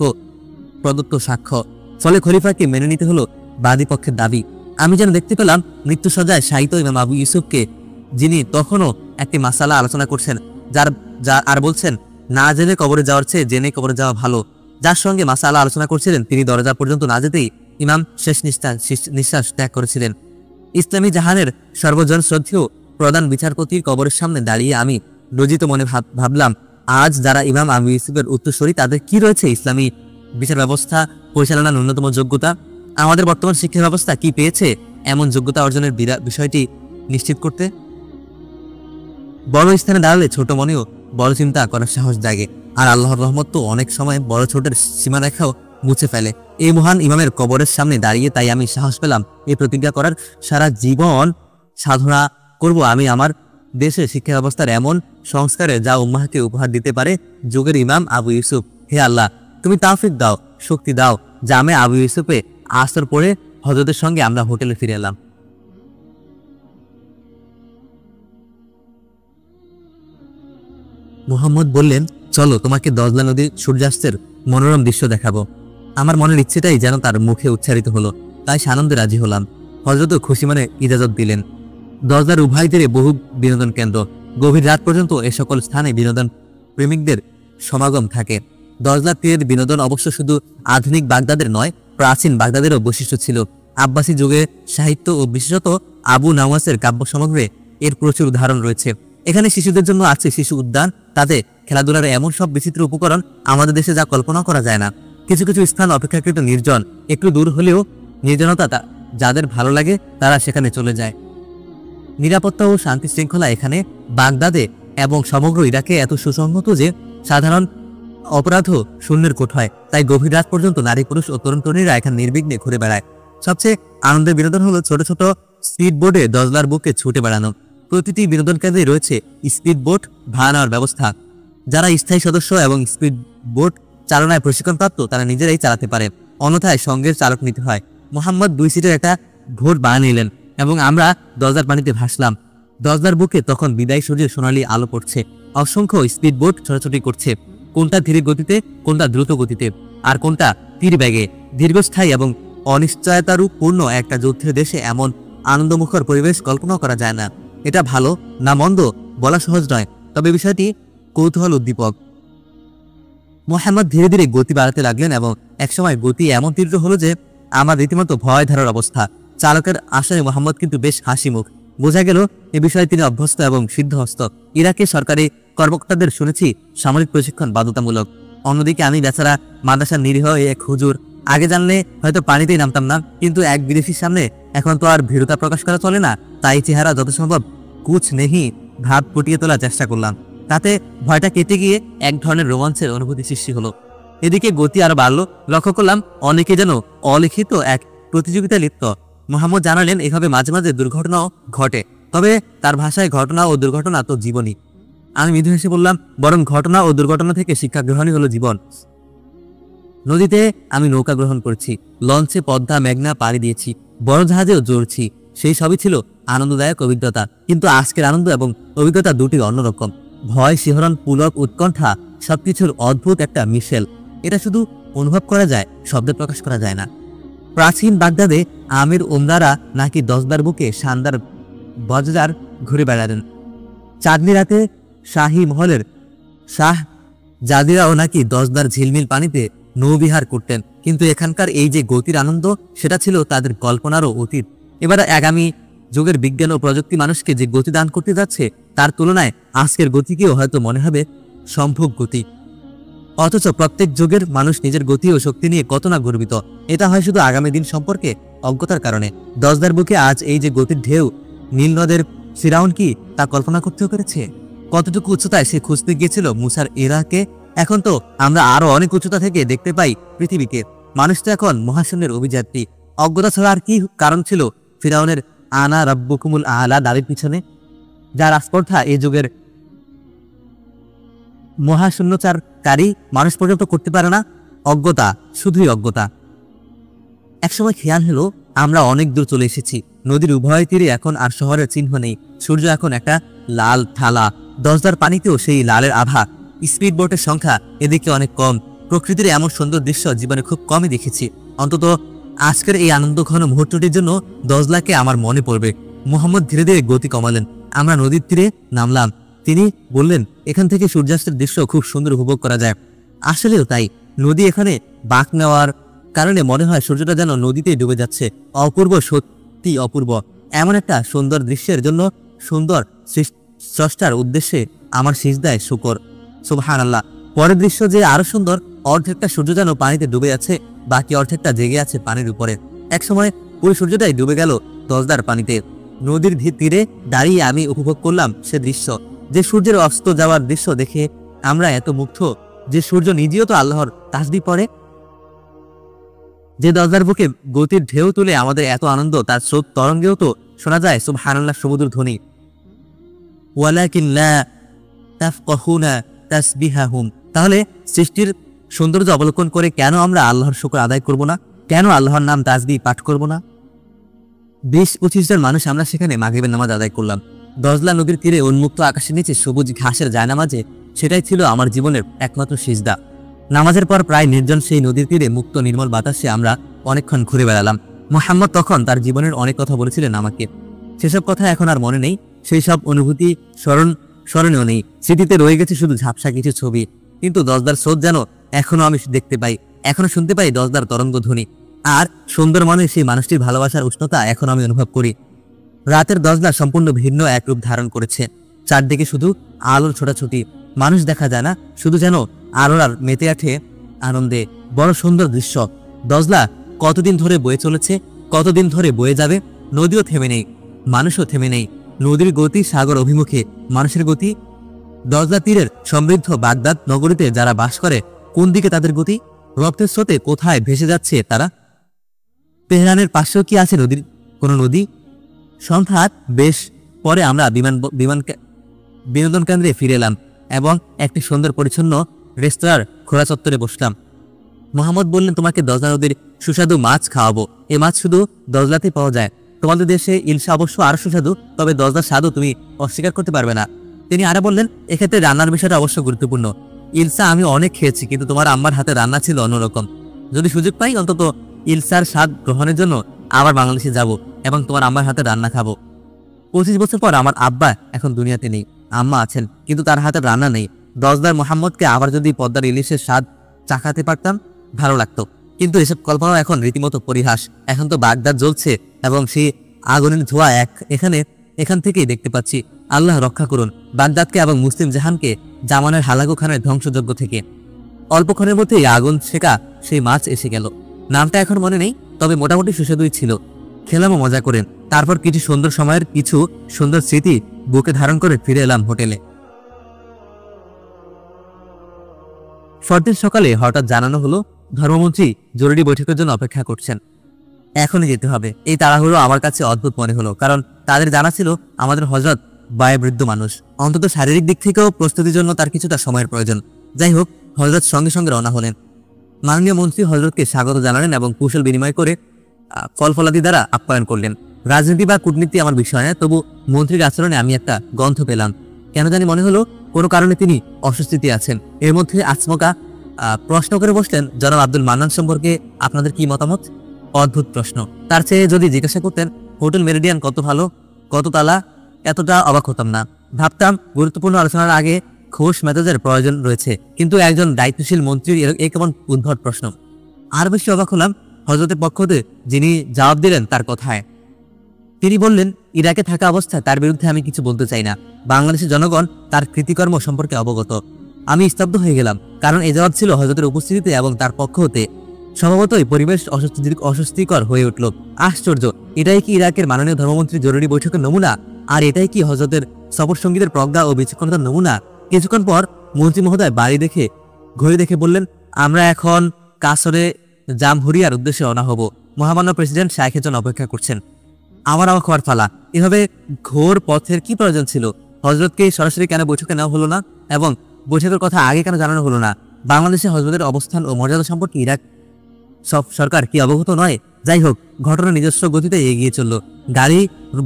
প্রদত্ত সাক্ষ্য। ফলে খলিফাকে মেনে নিতে হলো বাদী পক্ষের দাবি। আমি যেন দেখতে পেলাম মৃত্যুসজ্জায় শায়িত ইমাম আবু ইউসুফকে, যিনি তখনও একটি মাসালা আলোচনা করছেন, আর বলছেন, না জেনে কবরে যাওয়ার চেয়ে জেনে কবরে যাওয়া ভালো। যার সঙ্গে মাসালা আলোচনা করছিলেন, তিনি দরজা পর্যন্ত না যেতেই ইমাম শেষ নিঃশ্বাস ত্যাগ করেছিলেন। ইসলামী জাহানের সর্বজন শ্রদ্ধেয় প্রধান বিচারপতির কবরের সামনে দাঁড়িয়ে আমি লজ্জিত মনে ভাবলাম, আজ যারা ইমাম আবু ইউসুফের উত্তরসূরি, তাদের কি রয়েছে ইসলামী বিচার ব্যবস্থা পরিচালনার ন্যূনতম যোগ্যতা? আমাদের বর্তমান শিক্ষা ব্যবস্থা কি পেয়েছে এমন যোগ্যতা অর্জনের বিষয়টি নিশ্চিত করতে? বড় স্থানে দাঁড়ালে ছোট মনেও বড় চিন্তা করার সাহস জাগে, আর আল্লাহর রহমত তো অনেক সময় বড় ছোটের সীমারেখাও মুছে ফেলে। এই মহান ইমামের কবরের সামনে দাঁড়িয়ে তাই আমি সাহস পেলাম এই প্রতিজ্ঞা করার, সারা জীবন সাধনা করব আমি আমার দেশে শিক্ষা ব্যবস্থার এমন সংস্কারে যা উম্মাহকে উপহার দিতে পারে যুগের ইমাম আবু ইউসুফ। হে আল্লাহ, তুমি তাওফিক দাও, শক্তি দাও। জামে আবু ইউসুফে আসর পরে হযরতের সঙ্গে আমরা হোটেলে ফিরে এলাম। মুহাম্মদ বললেন, চলো তোমাকে দজলা নদীর সূর্যাস্তের মনোরম দৃশ্য দেখাবো। আমার মনের ইচ্ছেটাই যেন তার মুখে উচ্চারিত হলো, তাই সানন্দে রাজি হলাম। হযরতও খুশি মনে ইজাজত দিলেন। দজলার উভয় তীরে বহু বিনোদন কেন্দ্র, গভীর রাত পর্যন্ত এ সকল স্থানে বিনোদন প্রেমিকদের সমাগম থাকে। দজলার তীরের বিনোদন অবশ্য শুধু আধুনিক বাগদাদের নয়, প্রাচীন বাগদাদেরও বৈশিষ্ট্য ছিল। আব্বাসী যুগে সাহিত্য ও বিশেষত আবু নাওয়াসের কাব্য সমগ্রে এর প্রচুর উদাহরণ রয়েছে। এখানে শিশুদের জন্য আছে শিশু উদ্যান, তাতে খেলাধুলার এমন সব বিচিত্র উপকরণ আমাদের দেশে যা কল্পনা করা যায় না। কিছু কিছু স্থান অপেক্ষাকৃত নির্জন, একটু দূর হলেও নির্জনতা যাদের ভালো লাগে তারা সেখানে চলে যায়। নিরাপত্তা ও শান্তি শৃঙ্খলা এখানে বাগদাদে এবং সমগ্র ইরাকে এত সুসংহত যে সাধারণ অপরাধও শূন্যের কোঠায়। তাই গভীর রাত পর্যন্ত নারী পুরুষ ও তরুণ তরুণীরা এখানে নির্বিঘ্নে ঘুরে বেড়ায়। সবচেয়ে আনন্দের বিনোদন হলো ছোট ছোট স্পিড বোটে দজলার বুকে ছুটে বেড়ানো। প্রতিটি বিনোদন কেন্দ্রে রয়েছে স্পিড বোট ভাড়া নেওয়ার ব্যবস্থা। যারা স্থায়ী সদস্য এবং স্পিড বোট চালনায় প্রশিক্ষণপ্রাপ্ত তারা নিজেরাই চালাতে পারে, অন্যথায় সঙ্গের চালক নিতে হয়। মোহাম্মদ 2 সিটের একটা ভোট ভাড়া নিলেন এবং আমরা দজলার পানিতে ভাসলাম। দজলার বুকে তখন বিদায়ী সূর্যের সোনালী আলো পড়ছে। অসংখ্য স্পিড বোট ছোটাছুটি করছে, কোনটা ধীর গতিতে, কোনটা দ্রুত গতিতে, আর কোনটা তীর বেগে। দীর্ঘস্থায়ী এবং অনিশ্চয়তারূপূর্ণ একটা যুদ্ধের দেশে এমন আনন্দমুখর পরিবেশ কল্পনা করা যায় না। এটা ভালো না মন্দ বলা সহজ নয়, তবে বিষয়টি কৌতূহল উদ্দীপক। মোহাম্মদ ধীরে ধীরে গতি বাড়াতে লাগলেন এবং একসময় গতি এমন তীব্র হলো যে আমার রীতিমতো ভয় ধরার অবস্থা। চালকের আশায় মোহাম্মদ কিন্তু বেশ হাসি মুখ, বোঝা গেল এ বিষয়ে তিনি অভ্যস্ত এবং সিদ্ধহস্ত। ইরাকে সরকারি কর্মকর্তাদের শুনেছি সামরিক প্রশিক্ষণ বাধ্যতামূলক। অন্যদিকে আমি বেচারা মাদ্রাসার নিরীহ এক হুজুর, আগে জানলে হয়তো পানিতেই নামতাম না, কিন্তু এক বিদেশির সামনে এখন তো আর ভীরুতা প্রকাশ করা চলে না, তাই চেহারা যত সম্ভব কুছ নেহি ভাব ফুটিয়ে তোলার চেষ্টা করলাম। তাতে ভয়টা কেটে গিয়ে এক ধরনের রোমাঞ্চের অনুভূতি সৃষ্টি হলো। এদিকে গতি আরো বাড়লো। লক্ষ্য করলাম অনেকে যেন অলিখিত এক প্রতিযোগিতায় লিপ্ত। মোহাম্মদ জানালেন এভাবে মাঝে মাঝে দুর্ঘটনাও ঘটে, তবে তার ভাষায় ঘটনা ও দুর্ঘটনা তো জীবনই। আমি মৃদু হেসে বললাম, বরং ঘটনা ও দুর্ঘটনা থেকে শিক্ষা গ্রহণই হলো জীবন। নদীতে আমি নৌকা গ্রহণ করছি, লঞ্চে পদ্মা মেঘনা পাড়ি দিয়েছি, বড় জাহাজেও চড়ছি, সেই সবই ছিল আনন্দদায়ক অভিজ্ঞতা। কিন্তু আজকের আনন্দ এবং অভিজ্ঞতা দুটি অন্যরকম। ভয়, শিহরণ, পুলক, উৎকণ্ঠা সবকিছুর অদ্ভুত একটা মিশেল। এটা শুধু অনুভব করা যায়, শব্দে প্রকাশ করা যায় না। প্রাচীন বাগদাদে আমির উমরারা নাকি দজলার বুকে শানদার বজদার ঘুরে বেড়াতেন। চাঁদনি রাতে শাহী মহলের শাহ জাদিরাও নাকি দজলার ঝিলমিল পানিতে নৌবিহার করতেন। কিন্তু এখানকার এই যে গতির আনন্দ, সেটা ছিল তাদের কল্পনারও অতীত। এবার আগামী যুগের বিজ্ঞান ও প্রযুক্তি মানুষকে যে গতি দান করতে যাচ্ছে, তার তুলনায় আজকের গতিকেও হয়তো মনে হবে সম্ভোগ গতি। অথচ প্রত্যেক যুগের মানুষ নিজের গতি ও শক্তি নিয়ে কত না গর্বিত। এটা হয় শুধু আগামী দিন সম্পর্কে অজ্ঞতার কারণে। দজলার বুকে আজ এই যে গতির ঢেউ, নীল নদের ফিরাউন কি তা কল্পনা করতেও পেরেছে? কতটুকু উচ্চতায় সে খুঁজতে গিয়েছিল মুসার ইরাকে। এখন তো আমরা আরো অনেক উচ্চতা থেকে দেখতে পাই পৃথিবীকে। মানুষ তো এখন মহাশূন্যের অভিযাত্রী। অজ্ঞতা ছাড়া আর কি কারণ ছিল ফিরাউনের আনা রাব্বুকুমুল আলা দাবির পিছনে? যার আস্পর্ধা এই যুগের মহাশূন্যচারকারী মানুষ পর্যন্ত করতে পারে না। অজ্ঞতা, শুধুই অজ্ঞতা। একসময় খেয়াল হলো আমরা অনেক দূর চলে এসেছি। নদীর উভয় তীরে এখন আর শহরের চিহ্ন নেই। সূর্য এখন একটা লাল থালা। দজলার পানিতেও সেই লালের আভা। স্পিড বোটের সংখ্যা এদিকে অনেক কম। প্রকৃতির এমন সুন্দর দৃশ্য জীবনে খুব কমই দেখেছি। অন্তত আজকের এই আনন্দ ঘন মুহূর্তটির জন্য দজলাকে আমার মনে পড়বে। মোহাম্মদ ধীরে ধীরে গতি কমালেন। আমরা নদীর তীরে নামলাম। তিনি বললেন, এখান থেকে সূর্যাস্তের দৃশ্য খুব সুন্দর উপভোগ করা যায়। আসলেও তাই, নদী এখানে বাঁক নেওয়ার কারণে মনে হয় সূর্যটা যেন নদীতেই ডুবে যাচ্ছে। অপূর্ব, সত্যি অপূর্ব। এমন একটা সুন্দর দৃশ্যের জন্য সুন্দর স্রষ্টার উদ্দেশ্যে আমার সিজদায় শুকর। সুবহানাল্লাহ। পরের দৃশ্য যে আরো সুন্দর। অর্ধেকটা সূর্য যেন পানিতে ডুবে যাচ্ছে, বাকি অর্ধেকটা জেগে আছে পানির উপরে। একসময় পুরো সূর্যটাই ডুবে গেল দজলার পানিতে। নদীর তীরে দাঁড়িয়ে আমি উপভোগ করলাম সে দৃশ্য। যে সূর্যের অস্ত যাওয়ার দৃশ্য দেখে আমরা এত মুগ্ধ যে সূর্য নিজেও তো আল্লাহর তাসবিহ পড়ে। যে দজলার বুকে গতির ঢেউ তুলে আমাদের এত আনন্দ, তার স্রোত তরঙ্গেও তো শোনা যায় সুবহানাল্লাহ সমুদ্র ধ্বনি। ওয়ালাকিন লা তাফকাহুনা তাসবিহাহুম। তাহলে সৃষ্টির সৌন্দর্য অবলোকন করে কেন আমরা আল্লাহর শুকর আদায় করব না? কেন আল্লাহর নাম তাসবিহ পাঠ করব না? 20-25 জন মানুষ আমরা সেখানে মাগরিবের নামাজ আদায় করলাম। দজলা নদীর তীরে উন্মুক্ত আকাশের নিচে সবুজ ঘাসের জায়নামাজে, সেটাই ছিল আমার জীবনের একমাত্র সিজদা। নামাজের পর প্রায় নির্জন সেই নদীর তীরে মুক্ত নির্মল বাতাসে আমরা অনেকক্ষণ ঘুরে বেড়ালাম। মুহাম্মদ তখন তার জীবনের অনেক কথা বলেছিলেন আমাকে। সেসব কথা এখন আর মনে নেই, সেই সব অনুভূতি স্মরণেও নেই। স্মৃতিতে রয়ে গেছে শুধু ঝাপসা কিছু ছবি। কিন্তু দজদার স্রোত যেন এখনো আমি দেখতে পাই, এখনো শুনতে পাই দজদার তরঙ্গ ধ্বনি। আর সুন্দর মনে সেই মানুষটির ভালোবাসার উষ্ণতা এখন আমি অনুভব করি। রাতের দজলা সম্পূর্ণ ভিন্ন এক রূপ ধারণ করেছে। চারদিকে শুধু আলোর ছোটাছুটি, মানুষ দেখা যায় না, শুধু যেন আলোর আর মেতে ওঠে আনন্দে। বড় সুন্দর দৃশ্য। দজলা কতদিন ধরে বয়ে চলেছে, কতদিন ধরে বয়ে যাবে। নদীও থেমে নেই, মানুষও থেমে নেই। নদীর গতি সাগর অভিমুখে, মানুষের গতি। দজলা তীরের সমৃদ্ধ বাগদাদ নগরীতে যারা বাস করে, কোন দিকে তাদের গতি? রক্তের স্রোতে কোথায় ভেসে যাচ্ছে তারা? তেহরানের পাশেও কি আছে কোনো নদী? সন্ধ্যা বেশ পরে আমরা বিনোদন কেন্দ্রে ফিরে এলাম এবং একটি সুন্দর পরিচ্ছন্ন রেস্তোরাঁর খোলা চত্বরে বসলাম। মোহাম্মদ বললেন, তোমাকে দজলা নদীর সুস্বাদু মাছ খাওয়াবো। এ মাছ শুধু দজলাতে পাওয়া যায়। তোমাদের দেশে ইলশা অবশ্য আরো সুস্বাদু, তবে দজলার স্বাদও তুমি অস্বীকার করতে পারবে না। তিনি আরো বললেন, এক্ষেত্রে রান্নার বিষয়টা অবশ্য গুরুত্বপূর্ণ। ইলশা আমি অনেক খেয়েছি, কিন্তু তোমার আম্মার হাতে রান্না ছিল অন্যরকম। যদি সুযোগ পাই অন্তত ইলশার স্বাদ গ্রহণের জন্য আবার বাংলাদেশে যাব এবং তোমার আম্মার হাতে রান্না খাবো। 25 বছর পর আমার আব্বা এখন দুনিয়াতে নেই, আম্মা আছেন, কিন্তু তার হাতে রান্না নেই। দজদার মোহাম্মদকে আবার যদি পদ্মার ইলিশের স্বাদ চাখাতে পারতাম, ভালো লাগতো। কিন্তু এসব কল্পনাও এখন রীতিমতো পরিহাস। এখন তো বাগদাদ জ্বলছে এবং সেই আগুনের ধোঁয়া এখান থেকেই দেখতে পাচ্ছি। আল্লাহ রক্ষা করুন বাগদাদকে এবং মুসলিম জাহানকে জামানের হালাকু খানের ধ্বংসযজ্ঞ থেকে। অল্পক্ষণের মধ্যেই আগুন শেখা সেই মাছ এসে গেল। নামটা এখন মনে নেই, তবে মোটামুটি সুস্বাদুই ছিল। খেলামও মজা করেন। তারপর কিছু সুন্দর সময়ের কিছু সুন্দর স্মৃতি বুকে ধারণ করে ফিরে এলাম হোটেলে। পরদিন সকালে হঠাৎ জানানো হলো ধর্মমন্ত্রী জরুরি বৈঠকের জন্য অপেক্ষা করছেন। এখনই যেতে হবে। এই তাড়াহুড়ো আমার কাছে অদ্ভুত মনে হলো, কারণ তাদের জানা ছিল আমাদের হযরত বয়োবৃদ্ধ মানুষ, অন্তত শারীরিক দিক থেকেও প্রস্তুতির জন্য তার কিছুটা সময়ের প্রয়োজন। যাই হোক, হযরত সঙ্গে সঙ্গে রওনা হলেন। মাননীয় মন্ত্রী হযরতকে স্বাগত জানালেন এবং কুশল বিনিময় করে ফলফলাদি দ্বারা আপ্যায়ন করলেন। রাজনীতি বা কূটনীতি আমার বিষয় না, তবু মন্ত্রীর আচরণে আমি একটা গন্ধ পেলাম। কেন জানি মনে হলো কোনো কারণে তিনি অস্বস্তিতে আছেন। এর মধ্যে আচমকা প্রশ্ন করে বসলেন, জনাব আব্দুল মান্নান সম্পর্কে আপনাদের কি মতামত? অদ্ভুত প্রশ্ন। তার চেয়ে যদি জিজ্ঞাসা করতেন হোটেল মেরিডিয়ান কত ভালো, কত তালা, এতটা অবাক হতাম না। ভাবতাম গুরুত্বপূর্ণ আলোচনার আগে খোশ মেজাজের প্রয়োজন রয়েছে, কিন্তু একজন দায়িত্বশীল মন্ত্রীর এ কেমন উদ্ভট প্রশ্ন। আর বেশি অবাক হলাম হযরতের পক্ষ হতে যিনি জবাব দিলেন তার কথায়। তিনি বললেন, ইরাকে থাকা অবস্থায় তার বিরুদ্ধে আমি কিছু বলতে চাই না। বাংলাদেশের জনগণ তার কৃতিকর্ম সম্পর্কে অবগত। আমি স্তব্ধ হয়ে গেলাম, কারণ এই জবাব ছিল হযরতের উপস্থিতিতে এবং তার পক্ষ হতে। স্বভাবতই পরিবেশ অস্বস্তিকর হয়ে উঠল। আশ্চর্য, এটাই কি ইরাকের মাননীয় ধর্মমন্ত্রীর জরুরি বৈঠকের নমুনা? আর এটাই কি হযরতের সফর সঙ্গীদের প্রজ্ঞা ও বিচক্ষণতার নমুনা? কিছুক্ষণ পর মন্ত্রী মহোদয় ঘড়ি দেখে বললেন, আমরা এখন কাসরে জামহুরিয়ার উদ্দেশ্যে রওনা হব। মহামান্য প্রেসিডেন্ট শায়েখের জন্য অপেক্ষা করছেন। আমার খাওয়ার ফালা। এভাবে ঘোর পথের কি প্রয়োজন ছিল? হযরতকে সরাসরি কেন বৈঠকে নেওয়া হলো না এবং বৈঠকের কথা আগে কেন জানানো হলো না? বাংলাদেশে হযরতের অবস্থান ও মর্যাদা সম্পর্কে ইরাক সরকার কি অবগত নয়? যাই হোক, ঘটনা নিজস্ব গতিতে এগিয়ে চলল। গাড়ি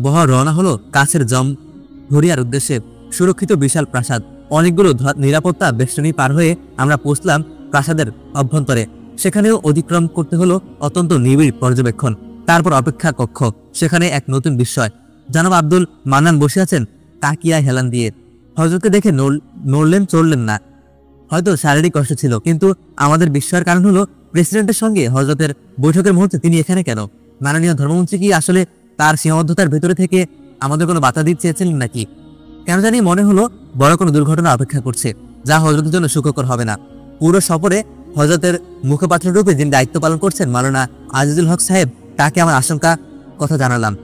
বহর রওনা হলো কাছের জামহুরিয়ার উদ্দেশ্যে। সুরক্ষিত বিশাল প্রাসাদ, অনেকগুলো নিরাপত্তা বেষ্টনী পার হয়ে আমরা পৌঁছলাম প্রাসাদের অভ্যন্তরে। সেখানেও অতিক্রম করতে হলো অত্যন্ত নিবিড় পর্যবেক্ষণ। তারপর অপেক্ষা কক্ষ, সেখানে এক নতুন বিস্ময়। জনাব আব্দুল মান্নান বসে আছেন তাকিয়া হেলান দিয়ে। হযরতকে দেখে নড়লেন চড়লেন না। হয়তো শারীরিক কষ্ট ছিল, কিন্তু আমাদের বিস্ময়ের কারণ হলো প্রেসিডেন্টের সঙ্গে হযরতের বৈঠকের মুহূর্তে তিনি এখানে কেন? মাননীয় ধর্মমন্ত্রী কি আসলে তার সীমাবদ্ধতার ভেতরে থেকে আমাদের কোনো বাধা দিতে চেয়েছিলেন নাকি? কেন জানি মনে হলো বড় কোনো দুর্ঘটনা অপেক্ষা করছে, যা হযরতের জন্য সুখকর হবে না। পুরো সফরে হযরতের মুখপাত্র রূপে যিনি দায়িত্ব পালন করছেন মাওলানা আজিজুল হক সাহেব, তাকে আমার আশঙ্কা কথা জানালাম।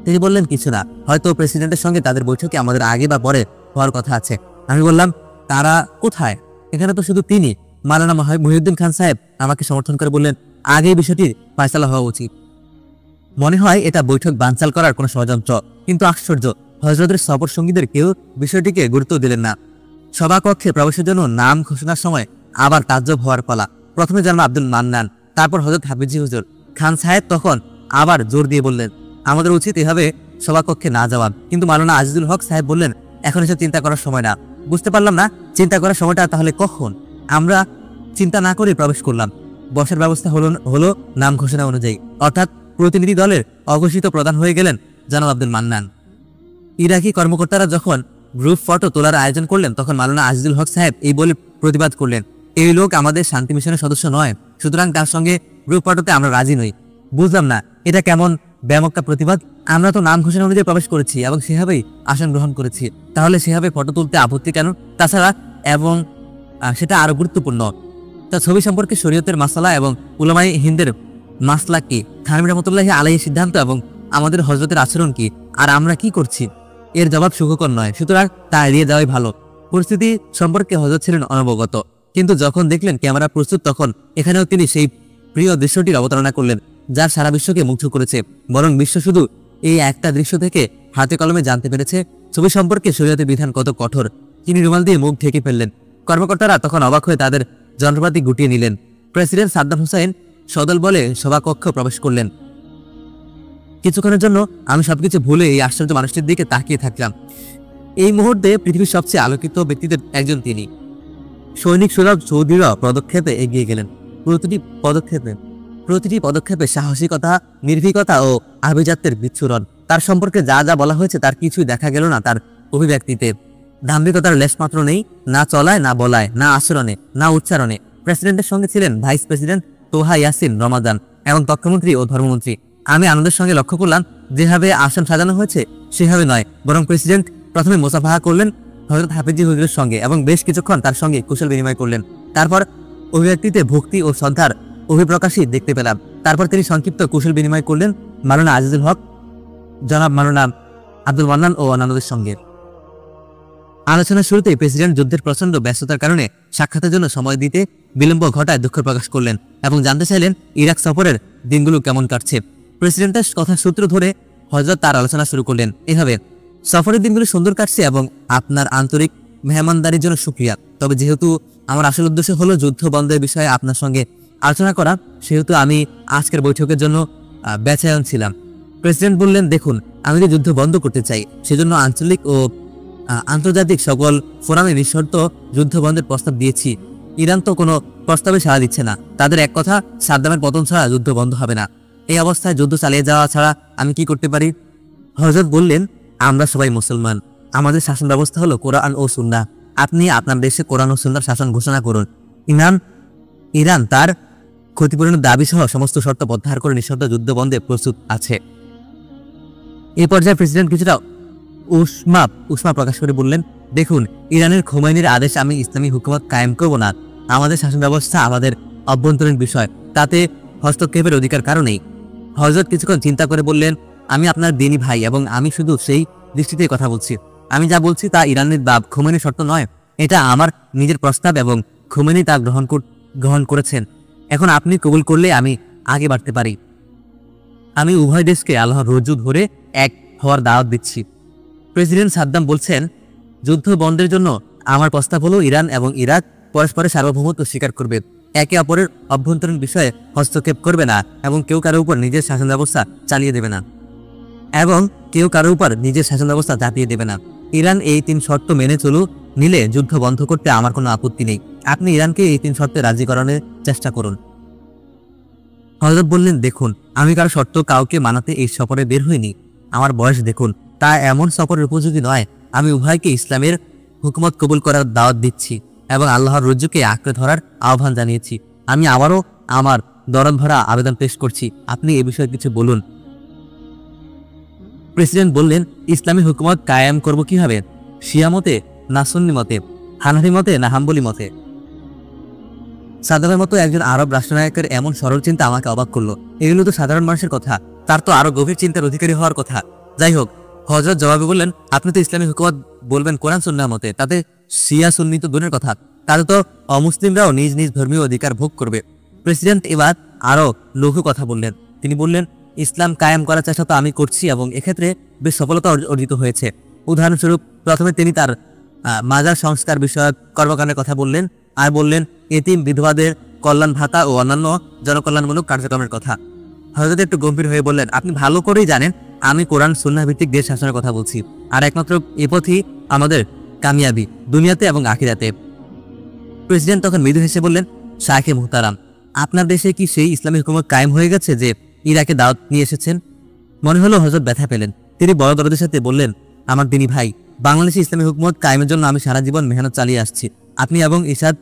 তিনি বললেন, কিছু না, হয়তো প্রেসিডেন্টের সঙ্গে তাদের বৈঠকে আমাদের আগে বা পরে হওয়ার কথা আছে। আমি বললাম, তারা কোথায়? এখানে তো শুধু তিনি। মাওলানা মহিউদ্দিন খান সাহেব আমাকে সমর্থন করে বললেন, আগে বিষয়টির ফয়সালা হওয়া উচিত। মনে হয় এটা বৈঠক বানচাল করার কোনো ষড়যন্ত্র। কিন্তু আশ্চর্য, হযরতের সফর সঙ্গীদের কেউ বিষয়টিকে গুরুত্ব দিলেন না। সভাকক্ষে প্রবেশের জন্য নাম ঘোষণার সময় আবার তাজ্জব হওয়ার পালা। প্রথমে জনাব আব্দুল মান্নান, তারপর হযরত হাফিজি হুজুর। খান সাহেব তখন আবার জোর দিয়ে বললেন, আমাদের উচিত এভাবে সভাকক্ষে না যাওয়া, কিন্তু মাওলানা আজিজুল হক সাহেব বললেন, এখন এসব চিন্তা করার সময় না। বুঝতে পারলাম না চিন্তা করার সময়টা তাহলে কখন? আমরা চিন্তা না করে প্রবেশ করলাম। বসার ব্যবস্থা হলো নাম ঘোষণা অনুযায়ী, অর্থাৎ প্রতিনিধি দলের অঘোষিত প্রধান হয়ে গেলেন জনাব আব্দুল মান্নান। ইরাকি কর্মকর্তারা যখন গ্রুপ ফটো তোলার আয়োজন করলেন, তখন মাওলানা আজিজুল হক সাহেব এই বলে প্রতিবাদ করলেন, এই লোক আমাদের শান্তি মিশনের সদস্য নয়, সুতরাং তার সঙ্গে গ্রুপ ফটোতে আমরা রাজি নই। বুঝলাম না এটা কেমন ব্যামক্কা প্রতিবাদ? আমরা তো নাম ঘোষণা অনুযায়ী প্রবেশ করেছি এবং সেভাবেই আসন গ্রহণ করেছি, তাহলে সেভাবে ফটো তুলতে আপত্তি কেন? তাছাড়া এবং সেটা আরো গুরুত্বপূর্ণ, তা ছবি সম্পর্কে শরীয়তের মাসলা এবং উলামায়ে হিন্দের মাসলা কি, থানভী রহমতুল্লাহি আলাইহির সিদ্ধান্ত এবং আমাদের হযরতের আচরণ কি, আর আমরা কি করছি, এর জবাব সুখকর নয়, সুতরাং তা এড়িয়ে যাওয়াই ভালো। পরিস্থিতি সম্পর্কে হযরত ছিলেন অনবগত, কিন্তু যখন দেখলেন ক্যামেরা প্রস্তুত, তখন এখানেও তিনি সেই প্রিয় দৃশ্যটির অবতারণা করলেন যার সারা বিশ্বকে মুগ্ধ করেছে। বরং বিশ্ব শুধু এই একটা দৃশ্য থেকে হাতে কলমে জানতে পেরেছে ছবি সম্পর্কে শরীয়তের বিধান কত কঠোর। তিনি রুমাল দিয়ে মুখ ঢেকে ফেললেন। কর্মকর্তারা তখন অবাক হয়ে তাদের যন্ত্রপাতি গুটিয়ে নিলেন। প্রেসিডেন্ট সাদ্দাম হুসাইন সদল বলে সভাকক্ষ প্রবেশ করলেন। কিছুক্ষণের জন্য আমি সবকিছু ভুলে এই আশ্চর্য মানুষটির দিকে তাকিয়ে থাকলাম। এই মুহূর্তে পৃথিবীর সবচেয়ে আলোকিত ব্যক্তিদের একজন তিনি। সৈনিক সুলভ চৌধুরীরা পদক্ষেপে এগিয়ে গেলেন। প্রতিটি পদক্ষেপে সাহসিকতা, নির্ভীকতা ও আভিজাত্যের বিচ্ছুরণ। তার সম্পর্কে যা যা বলা হয়েছে তার কিছুই দেখা গেল না তার অভিব্যক্তিতে। দাম্ভিকতার লেশমাত্র নেই, না চলায়, না বলায়, না আচরণে, না উচ্চারণে। প্রেসিডেন্টের সঙ্গে ছিলেন ভাইস প্রেসিডেন্ট তোহা ইয়াসিন রমাদান এবং তথ্যমন্ত্রী ও ধর্মমন্ত্রী। আমি আনন্দের সঙ্গে লক্ষ্য করলাম যেভাবে আসন সাজানো হয়েছে সেভাবে নয়, বরং প্রেসিডেন্ট প্রথমে মোসাফাহা করলেন হযরত হাফিজি হুজুরের সঙ্গে এবং বেশ কিছুক্ষণ তার সঙ্গে কুশল বিনিময় করলেন। তারপর অভিব্যক্তিতে ভক্তি ও শ্রদ্ধার অভিপ্রকাশই দেখতে পেলাম। তারপর তিনি সংক্ষিপ্ত কুশল বিনিময় করলেন মাওলানা আজিজুল হক, জনাব মাওলানা আব্দুল মান্নান ও অন্যান্যদের সঙ্গে। আলোচনার শুরুতেই প্রেসিডেন্ট যুদ্ধের প্রচন্ড ব্যস্ততার কারণে সাক্ষাতের জন্য সময় দিতে বিলম্ব ঘটায় দুঃখ প্রকাশ করলেন এবং জানতে চাইলেন ইরাক সফরের দিনগুলো কেমন কাটছে। প্রেসিডেন্টের কথার সূত্র ধরে হযরত তার আলোচনা শুরু করলেন এভাবে, সফরের দিনগুলো সুন্দর কাটছে এবং আপনার আন্তরিক মেহমানদারির জন্য শুকরিয়া। তবে যেহেতু আমার আসল উদ্দেশ্য হলো যুদ্ধ বন্ধের বিষয়ে আপনার সঙ্গে আলোচনা করা, সেহেতু আমি আজকের বৈঠকের জন্য বেচায়ন ছিলাম। প্রেসিডেন্ট বললেন, দেখুন, আমি যে যুদ্ধ বন্ধ করতে চাই, সেজন্য আঞ্চলিক ও আন্তর্জাতিক সকল ফোরামে নিঃশর্ত যুদ্ধ বন্ধের প্রস্তাব দিয়েছি। ইরান তো কোনো প্রস্তাবে সাড়া দিচ্ছে না। তাদের এক কথা, সাদ্দামের পতন ছাড়া যুদ্ধ বন্ধ হবে না। এই অবস্থায় যুদ্ধ চালিয়ে যাওয়া ছাড়া আমি কি করতে পারি? হযরত বললেন, আমরা সবাই মুসলমান, আমাদের শাসন ব্যবস্থা হলো কোরআন ও সুন্নাহ। আপনি আপনার দেশে কোরআন ও সুন্নাহর শাসন ঘোষণা করুন। ইরান তার ক্ষতিপূরণের দাবি সহ সমস্ত শর্ত প্রত্যাহার করে নিঃশর্ত যুদ্ধ বন্ধে প্রস্তুত আছে। এই পর্যায়ে প্রেসিডেন্ট কিছুটা উষ্মা প্রকাশ করে বললেন, দেখুন, ইরানের খোমেনির আদেশ আমি ইসলামী হুকুমত কায়েম করব না। আমাদের শাসন ব্যবস্থা আমাদের অভ্যন্তরীণ বিষয়, তাতে হস্তক্ষেপের অধিকার কারো নেই। হযরত কিছুক্ষণ চিন্তা করে বললেন, আমি আপনার দিনী ভাই এবং আমি শুধু সেই দৃষ্টিতে কথা বলছি। আমি যা বলছি তা ইরানের বাপ খোমেনির শর্ত নয়। এটা আমার নিজের প্রস্তাব এবং খোমেনি তা গ্রহণ করেছেন। এখন আপনি কবুল করলে আমি আগে বাড়তে পারি। আমি উভয় দেশকে আল্লাহর রজ্জু ধরে এক হওয়ার দাওয়াত দিচ্ছি। প্রেসিডেন্ট সাদ্দাম বলছেন, যুদ্ধ বন্ধের জন্য আমার প্রস্তাব হলো ইরান এবং ইরাক পরস্পরের সার্বভৌমত্ব স্বীকার করবে, একে অপরের অভ্যন্তরীণ বিষয়ে হস্তক্ষেপ করবে না এবং কেউ কারো উপর নিজের শাসন ব্যবস্থা চাপিয়ে দেবে না। ইরান এই 3 শর্ত মেনে নিলে যুদ্ধ বন্ধ করতে আমার কোনো আপত্তি নেই। আপনি ইরানকে এই 3 শর্তে রাজি করানোর চেষ্টা করুন। হযরত বললেন, দেখুন, আমি কারো শর্ত কাউকে মানাতে এই সফরে বের হইনি। আমার বয়স দেখুন, তা এমন সফরের উপযোগী নয়। আমি উভয়কে ইসলামের হুকুমত কবুল করার দাওয়াত দিচ্ছি এবং আল্লাহর রজ্জুকে আঁকড়ে ধরার আহ্বান জানিয়েছি। আমি আবারও আমার দরদ ভরা আবেদন পেশ করছি, আপনি এ বিষয়ে কিছু বলুন। প্রেসিডেন্ট বললেন, ইসলামী হুকুমত কায়েম করব কিভাবে? শিয়া মতে না সুন্নি মতে, হানাফি মতে না হাম্বলি মতে? সাদ্দামের মতো একজন আরব রাষ্ট্রনায়কের এমন সরল চিন্তা আমাকে অবাক করলো। এগুলো তো সাধারণ মানুষের কথা, তার তো আরো গভীর চিন্তার অধিকারী হওয়ার কথা। যাই হোক, হযরত জবাবে বললেন, আপনি তো ইসলামী হুকুমত বলবেন কোরআন সুন্নাহ মতে, তাতে শিয়া সুন্নি তো দূরের কথা, তাতে তো অমুসলিমরাও নিজ নিজ ধর্মীয় অধিকার ভোগ করবে। প্রেসিডেন্ট এবার আরো লঘু কথা বললেন। তিনি বললেন, ইসলাম কায়েম করার চেষ্টা তো আমি করছি এবং এক্ষেত্রে বেশ সফলতা অর্জিত হয়েছে। উদাহরণস্বরূপ, প্রথমে তিনি তার মাজার সংস্কার বিষয়ক কর্মকাণ্ডের কথা বললেন, আর বললেন এতিম বিধবাদের কল্যাণ ভাতা ও অন্যান্য জনকল্যাণমূলক কার্যক্রমের কথা। হযরত একটু গম্ভীর হয়ে বললেন, আপনি ভালো করেই জানেন আমি কোরআন সুন্নাহ ভিত্তিক দেশ শাসনের কথা বলছি, আর একমাত্র এ পথই আমাদের কামিয়াবি দুনিয়াতে এবং আখিরাতে। প্রেসিডেন্ট তখন মৃদু হেসে বললেন, শায়েখে মুহতারাম, আপনার দেশে কি সেই ইসলামী হুকুমত কায়েম হয়ে গেছে যে ইরাকে দাওয়াত নিয়ে এসেছেন? মনে হলো হযরত ব্যথা পেলেন। তিনি বড় দরদের সাথে বললেন, আমার দিনী ভাই, বাংলাদেশে ইসলামী হুকুমত কায়েমের জন্য আমি সারা জীবন মেহনত চালিয়ে আসছি। আপনি এবং ইরশাদ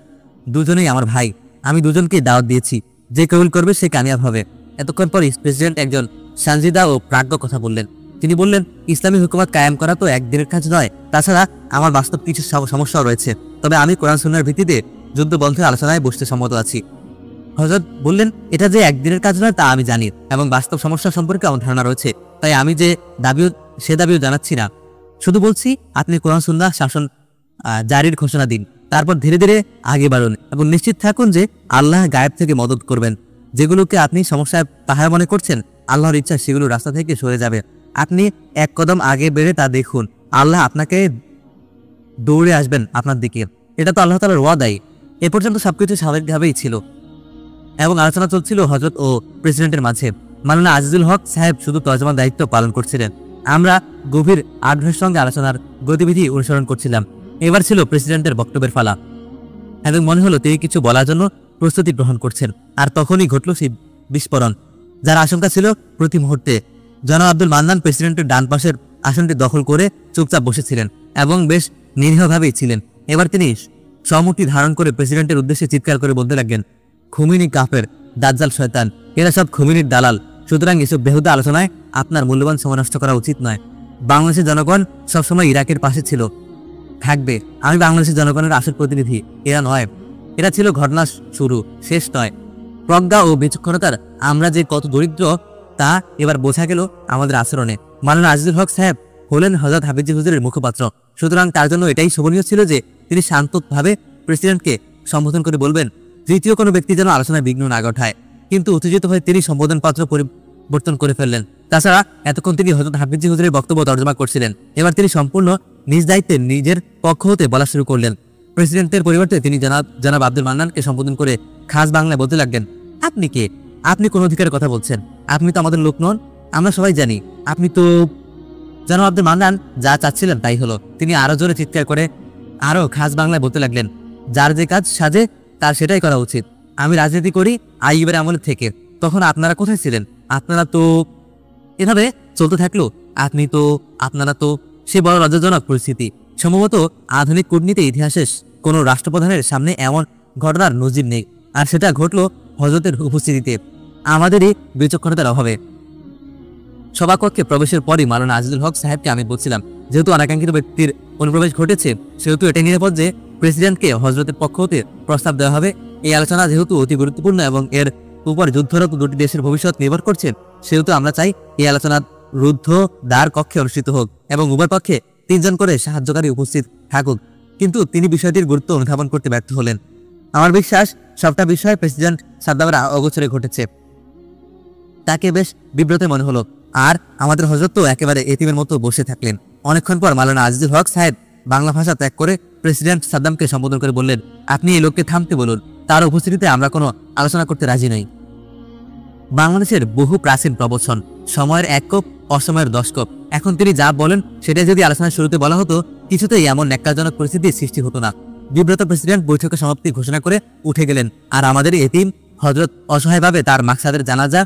দুজনেই আমার ভাই। আমি দুজনকেই দাওয়াত দিয়েছি, যে কবুল করবে সে কামিয়াব হবে। এতক্ষণ পর প্রেসিডেন্ট একজন সানজিদা ও প্রাজ্ঞ কথা বললেন। তিনি বললেন, ইসলামী হুকুমত কায়েম করা তো একদিনের কাজ নয়, তাছাড়া আমার বাস্তব কিছু সমস্যাও রয়েছে। তবে আমি কোরআন সুন্নাহর ভিত্তিতে যুদ্ধ বন্ধের আলোচনায় বসতে সম্মত আছি। হযরত বললেন, এটা যে একদিনের কাজ নয় তা আমি জানি, এবং বাস্তব সমস্যা সম্পর্কে আমার ধারণা রয়েছে, তাই আমি যে দাবিও জানাচ্ছি না। শুধু বলছি আপনি কোরআন সুন্নাহ শাসন জারির ঘোষণা দিন, তারপর ধীরে ধীরে আগে বাড়ুন এবং নিশ্চিত থাকুন যে আল্লাহ গায়েব থেকে মদত করবেন। যেগুলোকে আপনি সমস্যায় পাহাড় মনে করছেন, আল্লাহর ইচ্ছা সেগুলো রাস্তা থেকে সরে যাবে। আপনি এক কদম আগে বেড়ে তা দেখুন, আল্লাহ আপনাকে দৌড়ে আসবেন আপনার দিকে। এটা তো আল্লাহ তাআলার ওয়াদাই। এ পর্যন্ত সবকিছু স্বাভাবিকভাবেই ছিল এবং আলোচনা চলছিল হযরত ও প্রেসিডেন্টের মাঝে। মাওলানা আজিজুল হক সাহেব শুধু তর্জমার দায়িত্ব পালন করছিলেন। আমরা গভীর আগ্রহের সঙ্গে আলোচনার গতিবিধি অনুসরণ করছিলাম। এবার ছিল প্রেসিডেন্টের বক্তব্যের ফালা এবং মনে হলো তিনি কিছু বলার জন্য প্রস্তুতি গ্রহণ করছেন। আর তখনই ঘটল সেই বিস্ফোরণ, যার আশঙ্কা ছিল প্রতি মুহূর্তে। জনাব আব্দুল মান্নান প্রেসিডেন্টের ডান পাশের আসনটি দখল করে চুপচাপ বসেছিলেন এবং বেশ নিরীহভাবেই ছিলেন। এবার তিনি সমুটি ধারণ করে প্রেসিডেন্টের উদ্দেশ্যে চিৎকার করে বলতে লাগলেন, খুমিনি কাফের, দাজ্জাল শয়তান, এরা সব খুমিনির দালাল। সুতরাং এসব বেহুদা আলোচনায় আপনার মূল্যবান সময় নষ্ট করা উচিত নয়। বাংলাদেশের জনগণ সবসময় ইরাকের পাশে ছিল, থাকবে। আমি বাংলাদেশের জনগণের আসল প্রতিনিধি, এরা নয়। এরা ছিল ঘটনার শুরু, শেষ নয়। প্রজ্ঞা ও বিচক্ষণতার আমরা যে কত দরিদ্র তা এবার বোঝা গেল আমাদের আচরণে। মাওলানা আজিজুল হক সাহেব হলেন হযরত হাফিজ হুজুরের মুখপাত্র। সুতরাং তার জন্য এটাই শোভনীয় ছিল যে তিনি শান্তভাবে প্রেসিডেন্টকে সম্বোধন করে বলবেন, তৃতীয় কোনো ব্যক্তি যেন আলোচনায় বিঘ্ন না ঘটায়। কিন্তু উত্তেজিত হয়ে তিনি সম্বোধন পত্র পরিবর্তন করে ফেললেন। তাছাড়া এতক্ষণ তিনি হযরত হাফিজ হুজুরের বক্তব্য তর্জমা করছিলেন। এবার তিনি সম্পূর্ণ নিজ দায়িত্বে নিজের পক্ষ হতে বলা শুরু করলেন। প্রেসিডেন্টের পরিবর্তে তিনি জনাব আব্দুল মান্নানকে সম্বোধন করে খাস বাংলায় বলতে লাগলেন, আপনি কে? আপনি কোন অধিকারের কথা বলছেন? আপনি তো আমাদের লোক নন, আমরা সবাই জানি। আপনি তো জনাব আব্দুল মান্নান যা চাচ্ছিলেন তাই হলো। তিনি আরো জোরে চিৎকার করে আরো খাস বাংলায় বলতে লাগলেন, যার যে কাজ সাজে তার সেটাই করা উচিত। আমি রাজনীতি করি আইয়ুবের আমলের থেকে, তখন আপনারা কোথায় ছিলেন? আপনারা তো এভাবে চলতে থাকলো। আপনারা তো সে বড় লজ্জাজনক পরিস্থিতি। সম্ভবত আধুনিক কূটনীতি ইতিহাসের কোনো রাষ্ট্রপ্রধানের সামনে এমন ঘটনার নজির নেই, আর সেটা ঘটল হযরতের উপস্থিতিতে, আমাদেরই বিচক্ষণতার অভাবে। সভাকক্ষে প্রবেশের পরই মাওলানা আজিজুল হক সাহেবকে আমি বলছিলাম, যেহেতু অনাকাঙ্ক্ষিত ব্যক্তির অনুপ্রবেশ ঘটেছে, সেহেতু এটাই নিরাপদ যে প্রেসিডেন্টকে হযরতের পক্ষ হতে প্রস্তাব দেওয়া হবে। এই আলোচনা যেহেতু অতি গুরুত্বপূর্ণ এবং এর উপর যুদ্ধরত দুটি দেশের ভবিষ্যৎ নির্ভর করছে, সেহেতু আমরা চাই এই আলোচনা রুদ্ধ দ্বার কক্ষে অনুষ্ঠিত হোক এবং উভয় পক্ষে 3 জন করে সাহায্যকারী উপস্থিত থাকুক। কিন্তু তিনি বিষয়টির গুরুত্ব অনুধাবন করতে ব্যর্থ হলেন। আমার বিশ্বাস সবটা বিষয় প্রেসিডেন্ট সাদ্দামের অগোচরে ঘটেছে। তাকে বেশ বিব্রত মনে হলো, আর আমাদের হযরত তো একেবারে এতিমের মতো বসে থাকলেন। অনেকক্ষণ পর মাওলানা আজিজুল হক সাহেব বাংলা ভাষা ত্যাগ করে প্রেসিডেন্ট সাদ্দামকে সম্বোধন করে বললেন, আপনি এই লোককে থামতে বলুন, তার উপস্থিতিতে আমরা কোনো আলোচনা করতে রাজি নই। বাংলাদেশের বহু প্রাচীন প্রবচন, সময়ের 1 কোপ, অসময়ের 10 কোপ। এখন তিনি যা বলেন সেটা যদি আলোচনার শুরুতে বলা হতো, কিছুতেই এমন ন্যাক্কারজনক পরিস্থিতির সৃষ্টি হতো না। বিব্রত প্রেসিডেন্ট বৈঠকের সমাপ্তি ঘোষণা করে উঠে গেলেন, আর আমাদের এতিম হযরত অসহায়ভাবে তার মাকসাদের জানাজা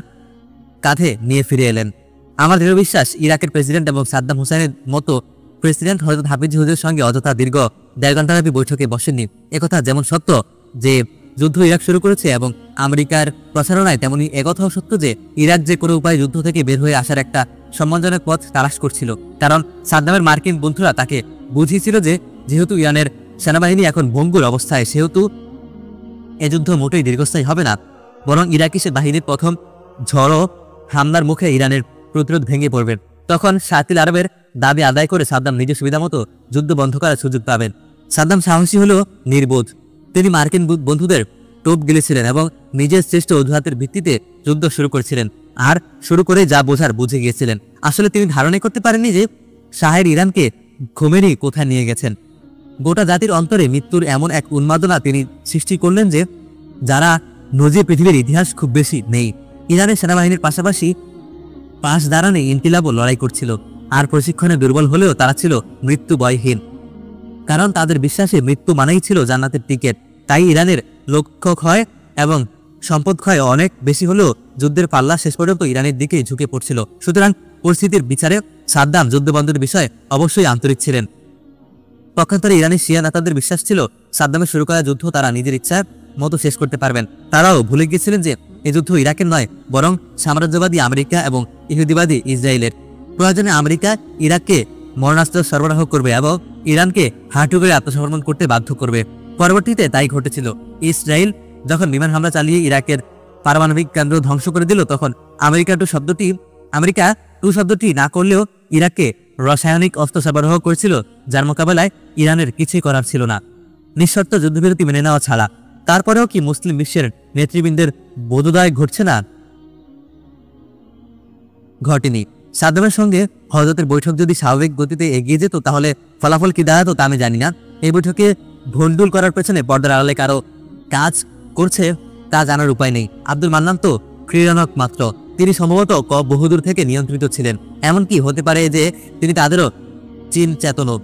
কাঁধে নিয়ে ফিরে এলেন। আমার দৃঢ় বিশ্বাস ইরাকের প্রেসিডেন্ট এবং সাদ্দাম হুসাইনের মতো প্রেসিডেন্ট হযরত হাফিজ হুজুরের সঙ্গে অযথা দীর্ঘ 1.5 ঘণ্টাব্যাপী বৈঠকে বসেননি। একথা যেমন সত্য যে যুদ্ধ ইরাক শুরু করেছে এবং আমেরিকার প্রচারণায়, তেমনি একথাও সত্য যে ইরাক যে কোনো উপায়ে যুদ্ধ থেকে বের হয়ে আসার একটা সম্মানজনক পথ তালাশ করছিল। কারণ সাদ্দামের মার্কিন বন্ধুরা তাকে বুঝিয়েছিল যে যেহেতু ইরানের সেনাবাহিনী এখন ভঙ্গুর অবস্থায়, সেহেতু এ যুদ্ধ মোটেই দীর্ঘস্থায়ী হবে না, বরং ইরাকি সে বাহিনীর প্রথম ঝড়ো হামলার মুখে ইরানের প্রতিরোধ ভেঙে পড়বে। তখন শাতিল আরবের দাবি আদায় করে সাদ্দাম নিজের সুবিধা মতো যুদ্ধ বন্ধ করার সুযোগ পাবেন। সাদ্দাম সাহসী হলেও নির্বোধ। তিনি মার্কিন বন্ধুদের টোপ গিলেছিলেন এবং নিজের শ্রেষ্ঠ অজুহাতের ভিত্তিতে যুদ্ধ শুরু করেছিলেন, আর শুরু করে যা বোঝার বুঝে গিয়েছিলেন। আসলে তিনি ধারণা করতে পারেননি যে শাহের ইরানকে খোমেনি কোথায় নিয়ে গেছেন। গোটা জাতির অন্তরে মৃত্যুর এমন এক উন্মাদনা তিনি সৃষ্টি করলেন যে যারা নজির পৃথিবীর ইতিহাস খুব বেশি নেই। ইরানের সেনাবাহিনীর পাশাপাশি পাশ দাঁড়ানে ইনকিলাবও লড়াই করছিল, আর প্রশিক্ষণে দুর্বল হলেও তারা ছিল মৃত্যু ভয়হীন, কারণ তাদের বিশ্বাসে মৃত্যু মানেই ছিল জান্নাতের টিকিট। তাই ইরানের লক্ষ্য ক্ষয় এবং সম্পদ ক্ষয় অনেক বেশি হলেও যুদ্ধের পাল্লা শেষ পর্যন্ত ইরানের দিকেই ঝুঁকে পড়ছিল। সুতরাং পরিস্থিতির বিচারে সাদ্দাম যুদ্ধবন্ধের বিষয়ে অবশ্যই আন্তরিক ছিলেন। পক্ষান্তরে ইরানের শিয়া নেতাদের বিশ্বাস ছিল সাদ্দামের শুরু করা যুদ্ধ তারা নিজের ইচ্ছার মতো শেষ করতে পারবেন। তারাও ভুলে গিয়েছিলেন যে এই যুদ্ধ ইরাকের নয়, বরং সাম্রাজ্যবাদী আমেরিকা এবং ইহুদিবাদী ইসরায়েলের। প্রয়োজনে আমেরিকা ইরাককে মরণাস্ত্র সরবরাহ করবে এবং ইরানকে হাঁটু করে আত্মসমর্পণ করতে বাধ্য করবে। পরবর্তীতে তাই ঘটেছিল। ইসরায়েল যখন বিমান হামলা চালিয়ে ইরাকের পারমাণবিক কেন্দ্র ধ্বংস করে দিল, তখন আমেরিকা টু শব্দটি না করলেও ইরাককে রাসায়নিক অস্ত্র সরবরাহ করেছিল, যার মোকাবেলায় ইরানের কিছুই করার ছিল না, নিঃশর্ত যুদ্ধবিরতি মেনে নেওয়া ছাড়া। তারপরেও কি মুসলিম বিশ্বের নেতৃবৃন্দের বোধোদয় ঘটছে না? ঘটেনি। সাদ্দামের সঙ্গে হযরতের বৈঠক যদি স্বাভাবিক গতিতে এগিয়ে যেত তাহলে ফলাফল কি দাঁড়াতো তা আমি জানি না। এই বৈঠকে ভণ্ডুল করার পেছনে পর্দার আড়ালে কারো কাজ করছে তা জানার উপায় নেই। আব্দুল মান্নান তো ক্রীড়নক মাত্র, তিনি সম্ভবত বহুদূর থেকে নিয়ন্ত্রিত ছিলেন। এমনকি হতে পারে যে তিনি তাদেরও চীন চেতনও।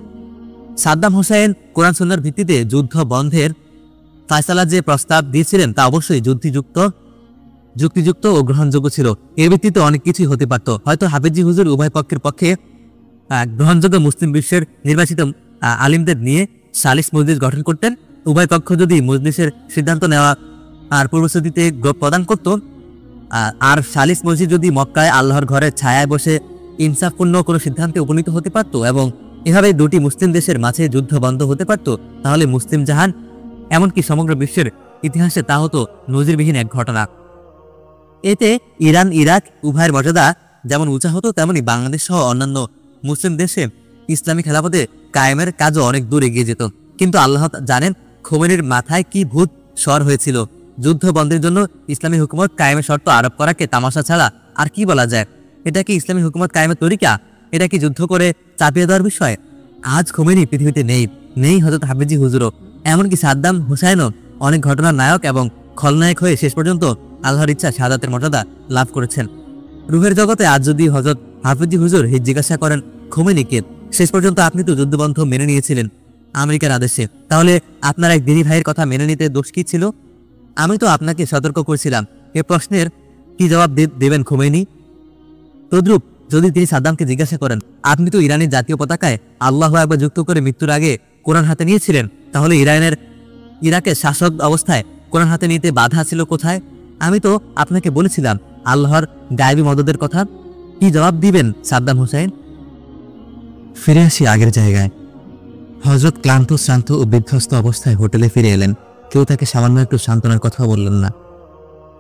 সাদ্দাম হোসেন কোরআন সুন্নাহর ভিত্তিতে যুদ্ধ বন্ধের ফায়সালা যে প্রস্তাব দিয়েছিলেন তা অবশ্যই যুক্তিযুক্ত ও গ্রহণযোগ্য ছিল। এর ভিত্তিতে অনেক কিছুই হতে পারত। হয়তো হাফেজি হুজুর উভয় পক্ষের পক্ষে গ্রহণযোগ্য মুসলিম বিশ্বের নির্বাচিত আলিমদের নিয়ে সালিস মজলিস গঠন করতেন। উভয় পক্ষ যদি মজলিসের সিদ্ধান্ত নেওয়া আর পূর্বশ্রুতিতে প্রদান করত, আর সালিস মসজিদ যদি মক্কায় আল্লাহর ঘরের ছায়ায় বসে ইনসাফপূর্ণ কোনো সিদ্ধান্তে উপনীত হতে পারত এবং এভাবে দুটি মুসলিম দেশের মাঝে যুদ্ধ বন্ধ হতে পারত, তাহলে মুসলিম জাহান এমনকি সমগ্র বিশ্বের ইতিহাসে তা হতো নজিরবিহীন এক ঘটনা। এতে ইরান ইরাক উভয়ের মর্যাদা যেমন উঁচা হতো, তেমনি বাংলাদেশ সহ অন্যান্য মুসলিম দেশে ইসলামী খেলাফতে কায়েমের কাজও অনেক দূর এগিয়ে যেত। কিন্তু আল্লাহ জানেন খোমেনির মাথায় কি ভূত স্বর হয়েছিল। যুদ্ধ বন্ধের জন্য ইসলামী হুকুমত কায়েমের শর্ত আরোপ করাকে তামাশা ছাড়া আর কি বলা যায়? এটা কি ইসলামী হুকুমত কায়েমের তরিকা? এটা কি যুদ্ধ করে চাপিয়ে দেওয়ার বিষয়? আজ খোমেনি পৃথিবীতে নেই হযরত হাফেজি হুজুরও, এমনকি সাদ্দাম হুসাইনও অনেক ঘটনার নায়ক এবং খলনায়ক হয়ে শেষ পর্যন্ত আল্লাহর ইচ্ছা শাহাদাতের মর্যাদা লাভ করেছেন। রুহের জগতে আজ যদি হযরত হাফেজি হুজুর জিজ্ঞাসা করেন খোমেনিকে, শেষ পর্যন্ত আপনি তো যুদ্ধবন্ধ মেনে নিয়েছিলেন আমেরিকার আদেশে, তাহলে আপনার এক দিনী ভাইয়ের কথা মেনে নিতে দোষ কি ছিল? আমি তো আপনাকে সতর্ক করেছিলাম। এ প্রশ্নের কি জবাব দেবেন খোমেনি? তদ্রুপ যদি তিনি সাদ্দামকে জিজ্ঞাসা করেন, আপনি তো ইরানের জাতীয় পতাকায় আল্লাহু আকবার যুক্ত করে মৃত্যুর আগে কোরআন হাতে নিয়েছিলেন, তাহলে ইরাকের শাসক অবস্থায় কোরআন হাতে নিতে বাধা ছিল কোথায়? আমি তো আপনাকে বলেছিলাম আল্লাহর গায়েবী মদদের কথা। কি জবাব দিবেন সাদ্দাম হোসেন? ফিরে আসি আগের জায়গায়। হযরত ক্লান্ত শ্রান্ত ও বিধ্বস্ত অবস্থায় হোটেলে ফিরে এলেন। কেউ তাকে সামান্য একটু সান্ত্বনার কথা বললেন না।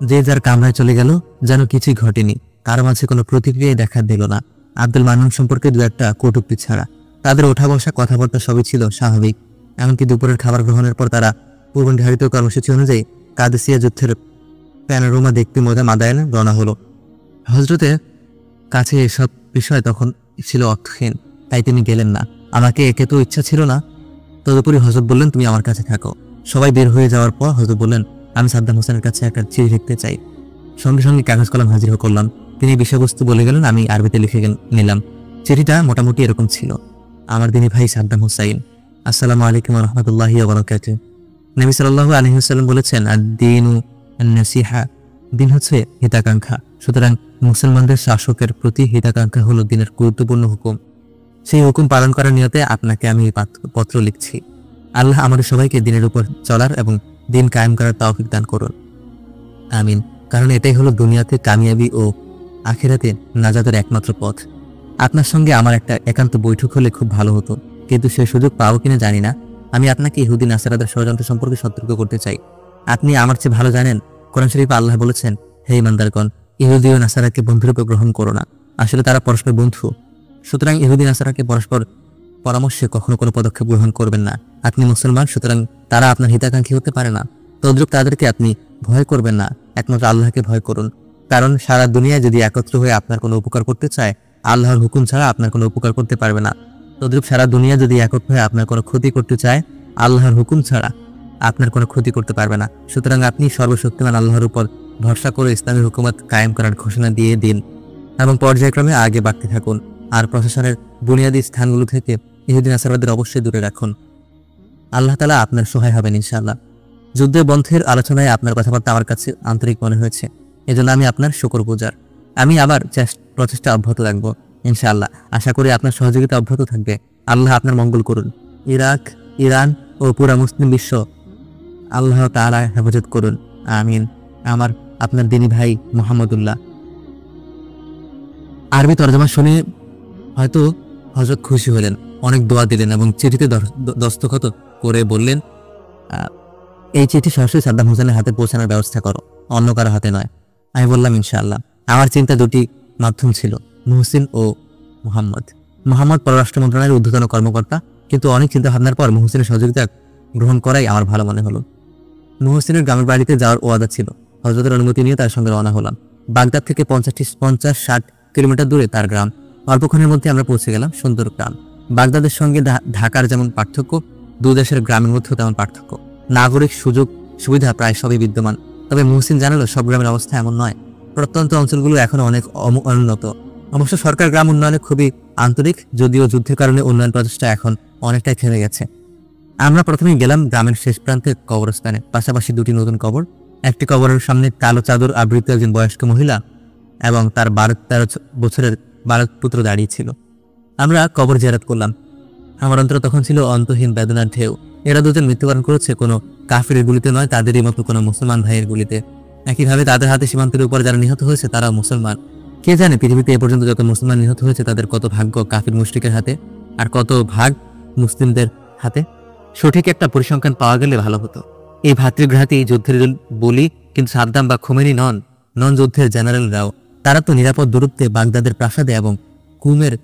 যে যার কামরায় চলে গেল, যেন কিছুই ঘটেনি। কারো মাঝে কোনো প্রতিক্রিয়াই দেখা দিল না, আব্দুল মান্নান সম্পর্কে দু একটা কটূক্তি ছাড়া। তাদের ওঠা বসা কথাবার্তা সবই ছিল স্বাভাবিক। এমনকি দুপুরের খাবার গ্রহণের পর তারা পূর্বনির্ধারিত কর্মসূচি অনুযায়ী কাদেসিয়া যুদ্ধের প্যানোরামা দেখতে মাদায়েনে রওনা হলো। হযরতের কাছে এসব বিষয় তখন ছিল অর্থহীন, তাই তিনি গেলেন না। আমাকে একে তো ইচ্ছা ছিল না। তদুপরি হযরত বললেন, তুমি আমার কাছে থাকো। সবাই বের হয়ে যাওয়ার পর হযরত বললেন, আমি সাদ্দাম হোসেনের কাছে একটা চিঠি লিখতে চাই। সঙ্গে সঙ্গে কাগজ কলম হাজির করলাম। তিনি বিষয়বস্তু বলে গেলেন, আমি আরবিতে লিখে নিলাম। চিঠিটা মোটামুটি এরকম ছিল: আমার দিনী ভাই সাদ্দাম হুসাইন, আসসালামু আলাইকুম ওয়া রাহমাতুল্লাহি ওয়া বারাকাতুহু। নবী সাল্লাল্লাহু আলাইহি ওয়াসাল্লাম বলেছেন, আদ-দীনু আন-নাসিহা, দিন হচ্ছে হিতাকাঙ্ক্ষা। সুতরাং মুসলমানদের শাসকের প্রতি হিতাকাঙ্ক্ষা হলো দিনের গুরুত্বপূর্ণ হুকুম। সেই হুকুম পালন করার নিয়তে আপনাকে আমি পত্র লিখছি। আল্লাহ আমাদের সবাইকে দিনের উপর চলার এবং দিন কায়েম করার তৌফিক দান করুন, আমিন। কারণ এটাই হলো দুনিয়াতে কামিয়াবি ও আখিরাতে নাজাতের একমাত্র পথ। আপনার সঙ্গে আমার একটা একান্ত বৈঠক হলে খুব ভালো হতো, কিন্তু সে সুযোগ পাবো কিনা জানি না। আমি আপনাকে ইহুদি নাসারাদের ষড়যন্ত্র সম্পর্কে সতর্ক করতে চাই। আপনি আমার চেয়ে ভালো জানেন, কোরআন শরীফে আল্লাহ বলেছেন, হে ইমানদারগণ, ইহুদি ও নাসারাকে বন্ধুরূপে গ্রহণ করো না। আসলে তারা পরস্পর বন্ধু। সুতরাং ইহুদি নাসারাকে পরস্পর পরামর্শে কখনো কোনো পদক্ষেপ গ্রহণ করবেন না। আপনি মুসলমান, সুতরাং তারা আপনার হিতাকাঙ্ক্ষী হতে পারে না। তদ্রুপ তাদেরকে আপনি ভয় করবেন না, একমাত্র আল্লাহকে ভয় করুন। কারণ সারা দুনিয়ায় যদি একত্র হয়ে আপনার কোনো উপকার করতে চায়, আল্লাহর হুকুম ছাড়া আপনার কোনো উপকার করতে পারবে না। তদ্রুপ সারা দুনিয়া যদি একত্র হয়ে আপনার কোনো ক্ষতি করতে চায়, আল্লাহর হুকুম ছাড়া আপনার কোনো ক্ষতি করতে পারবে না। সুতরাং আপনি সর্বশক্তিমান আল্লাহর উপর ভরসা করে ইসলামী হুকুমত কায়েম করার ঘোষণা দিয়ে দিন। এবং পর্যায়ক্রমে আগে বাড়তে থাকুন। আর প্রশাসনের বুনিয়াদী স্থানগুলো থেকে ইহুদি নাসারাদের অবশ্যই দূরে রাখুন। আল্লাহ তাআলা আপনার সহায় হবেন ইনশাআল্লাহ। যুদ্ধ বন্ধের আলোচনায় আপনার কথাবার্তা আমার কাছে আন্তরিক মনে হয়েছে, এজন্য আমি আপনার শুকরগুজার। আমি আবার প্রচেষ্টা অব্যাহত রাখবো ইনশাআল্লাহ। আশা করি আপনার সহযোগিতা অব্যাহত থাকবে। আল্লাহ আপনার মঙ্গল করুন। ইরাক, ইরান ও পুরা মুসলিম বিশ্ব আল্লাহ তাআলা হেফাজত করুন, আমিন। আপনার দিনী ভাই মুহাম্মদুল্লাহ। আরবি তরজমা শুনে হয়তো হযরত খুশি হলেন, অনেক দোয়া দিলেন এবং চিঠিতে দস্তখত করে বললেন, এই চিঠি সরাসরি সাদ্দাম হোসেনের হাতে পৌঁছানোর ব্যবস্থা করো, অন্য কারো হাতে নয়। আমি বললাম ইনশাআল্লাহ। আমার চিন্তা দুটি মাধ্যম ছিল, মুহসিন ও মুহাম্মদ। মুহাম্মদ পররাষ্ট্র মন্ত্রণালয়ের ঊর্ধ্বতন কর্মকর্তা, কিন্তু অনেক চিন্তা ভাবনার পর মুহসিনের সহযোগিতা গ্রহণ করাই আমার ভালো মনে হলো। মুহসিনের গ্রামের বাড়িতে যাওয়ার ওয়াদা ছিল। হযরতের অনুমতি নিয়ে তার সঙ্গে রওনা হলাম। বাগদাদ থেকে 50-60 কিলোমিটার দূরে তার গ্রাম। অল্পক্ষণের মধ্যে আমরা পৌঁছে গেলাম সুন্দর গ্রাম। বাগদাদের সঙ্গে ঢাকার যেমন পার্থক্য, দু দেশের গ্রামের মধ্যেও তেমন পার্থক্য। নাগরিক সুযোগ সুবিধা প্রায় সবই বিদ্যমান। তবে মুহসিন জানালো সব গ্রামের অবস্থা এমন নয়। প্রত্যন্ত অঞ্চলগুলো এখনো অনেক অনুন্নত। অবশ্য সরকার গ্রাম উন্নয়নে খুবই আন্তরিক, যদিও যুদ্ধের কারণে উন্নয়ন প্রচেষ্টা এখন অনেকটাই থেমে গেছে। আমরা প্রথমেই গেলাম গ্রামের শেষ প্রান্তে কবরস্থানে। পাশাপাশি দুটি নতুন কবর। একটি কবরের সামনে কালো চাদর আবৃত একজন বয়স্ক মহিলা এবং তার 12-13 বছরের বালক পুত্র দাঁড়িয়ে ছিল। আমরা কবর জিয়ারত করলাম। আমার অন্তর তখন ছিল অন্তহীন বেদনার ঢেউ। এরা দুজন মৃত্যুবরণ করেছে কোনো কাফিরের গুলিতে নয়, তাদেরই মতো কোনো মুসলমান ভাইয়ের গুলিতে। একইভাবে তাদের হাতে সীমান্তের উপর যারা নিহত হয়েছে তারাও মুসলমান। কে জানে পৃথিবীতে এ পর্যন্ত যত মুসলমান নিহত হয়েছে তাদের কত ভাগ্য কাফির মুশরিকের হাতে আর কত ভাগ মুসলিমদের হাতে। সঠিক একটা পরিসংখ্যান পাওয়া গেলে ভালো হতো। এই ভাতৃঘাতী যুদ্ধের বলি কিন্তু সাদ্দাম বা খোমেনি নন যুদ্ধের জেনারেলরাও। তারা তো নিরাপদ দূরত্বে বাগদাদের প্রাসাদে এবং কুমের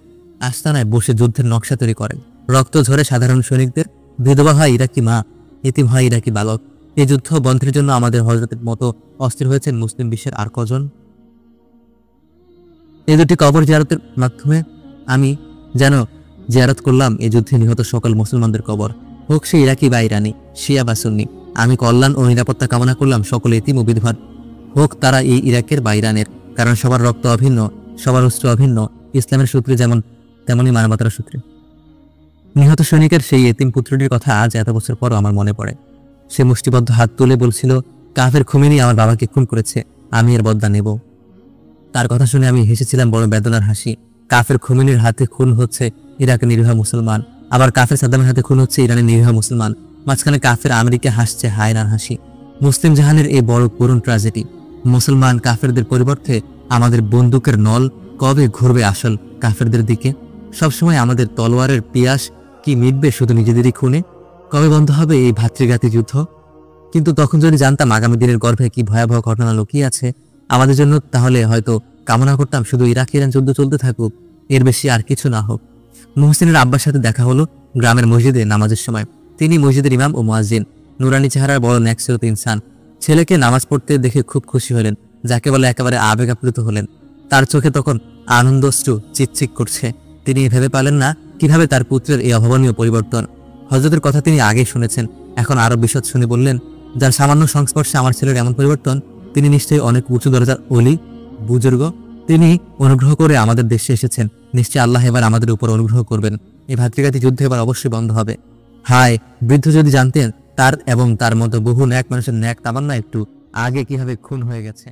আস্তানায় বসে যুদ্ধের নকশা তৈরি করেন। রক্ত ঝরে সাধারণ সৈনিকদের, বিধবা হয় ইরাকি মা, এতিম হয় ইরাকি বালক। এই যুদ্ধ বন্ধের জন্য আমাদের হযরতের মতো অস্থির হয়েছেন মুসলিম বিশ্বের আর কজন? এই দুটি কবর জিয়ারতের মাধ্যমে আমি যেন জিয়ারত করলাম এই যুদ্ধে নিহত সকল মুসলমানদের কবর, হোক সে ইরাকি বা ইরানি, শিয়া বা সুন্নি। আমি কল্যাণ ও নিরাপত্তা কামনা করলাম সকল এতিম ও বিধবার, হোক তারা এই ইরাকের বা ইরানের। কারণ সবার রক্ত অভিন্ন, সবার অস্ত্র অভিন্ন। ইসলামের সূত্রে যেমন তেমনি মানবতার সূত্রে। নিহত সৈনিকের সেই এতিম পুত্রটির কথা আজ এত বছর পরও আমার মনে পড়ে। সে মুষ্টিবদ্ধ হাত তুলে বলছিল, কাফের খোমেনি আমার বাবাকে খুন করেছে, আমি এর বদলা নেব। তার কথা শুনে আমি হেসেছিলাম বড় বেদনার হাসি। কাফের খোমেনির হাতে খুন হচ্ছে ইরাকের নিরীহ মুসলমান, আবার কাফের সাদ্দামের হাতে খুন হচ্ছে ইরানের নিরীহ মুসলমান। মাঝখানে কাফের আমেরিকা হাসছে হায়রান হাসি। মুসলিম জাহানের এই বড় করুণ ট্র্যাজেডি। মুসলমান কাফেরদের পরিবর্তে আমাদের বন্দুকের নল কবে ঘুরবে আসল কাফেরদের দিকে? সবসময় আমাদের তলোয়ারের পিয়াস কি মিটবে শুধু নিজেদেরই খুনে? কবে বন্ধ হবে এই ভাতৃঘাতী যুদ্ধ? কিন্তু তখন যদি জানতাম আগামী দিনের গর্ভে কি ভয়াবহ ঘটনা লুকিয়ে আছে আমাদের জন্য, তাহলে হয়তো কামনা করতাম শুধু ইরাক ইরান যুদ্ধ চলতে থাকুক, এর বেশি আর কিছু না হোক। মুহসিনের আব্বার সাথে দেখা হলো গ্রামের মসজিদে নামাজের সময়। তিনি মসজিদের ইমাম ও মুয়াজ্জিন, নুরানি চেহারার বড় নেকসুরত ইনসান। ছেলেকে নামাজ পড়তে দেখে খুব খুশি হলেন, যাকে বলে একেবারে আবেগ আপ্লুত হলেন। তার চোখে তখন আনন্দশ্রু চিকচিক করছে। তিনি ভেবে পেলেন না কিভাবে তার পুত্রের এই অভাবনীয় পরিবর্তন। হযরতের কথা তিনি আগেই শুনেছেন, এখন আরো বিশদ শুনে বললেন, যার সামান্য সংস্পর্শে আমার ছেলের এমন পরিবর্তন, তিনি নিশ্চয়ই অনেক উঁচু দরজার ওলি বুজুর্গ। তিনি অনুগ্রহ করে আমাদের দেশে এসেছেন, নিশ্চয়ই আল্লাহ এবার আমাদের উপর অনুগ্রহ করবেন। এই ভাতৃঘাতী যুদ্ধ এবার অবশ্যই বন্ধ হবে। হায়, বৃদ্ধ যদি জানতেন তার এবং তার মতো বহু ন্যাক মানুষের ন্যাক তামান্না একটু আগে কিভাবে খুন হয়ে গেছে।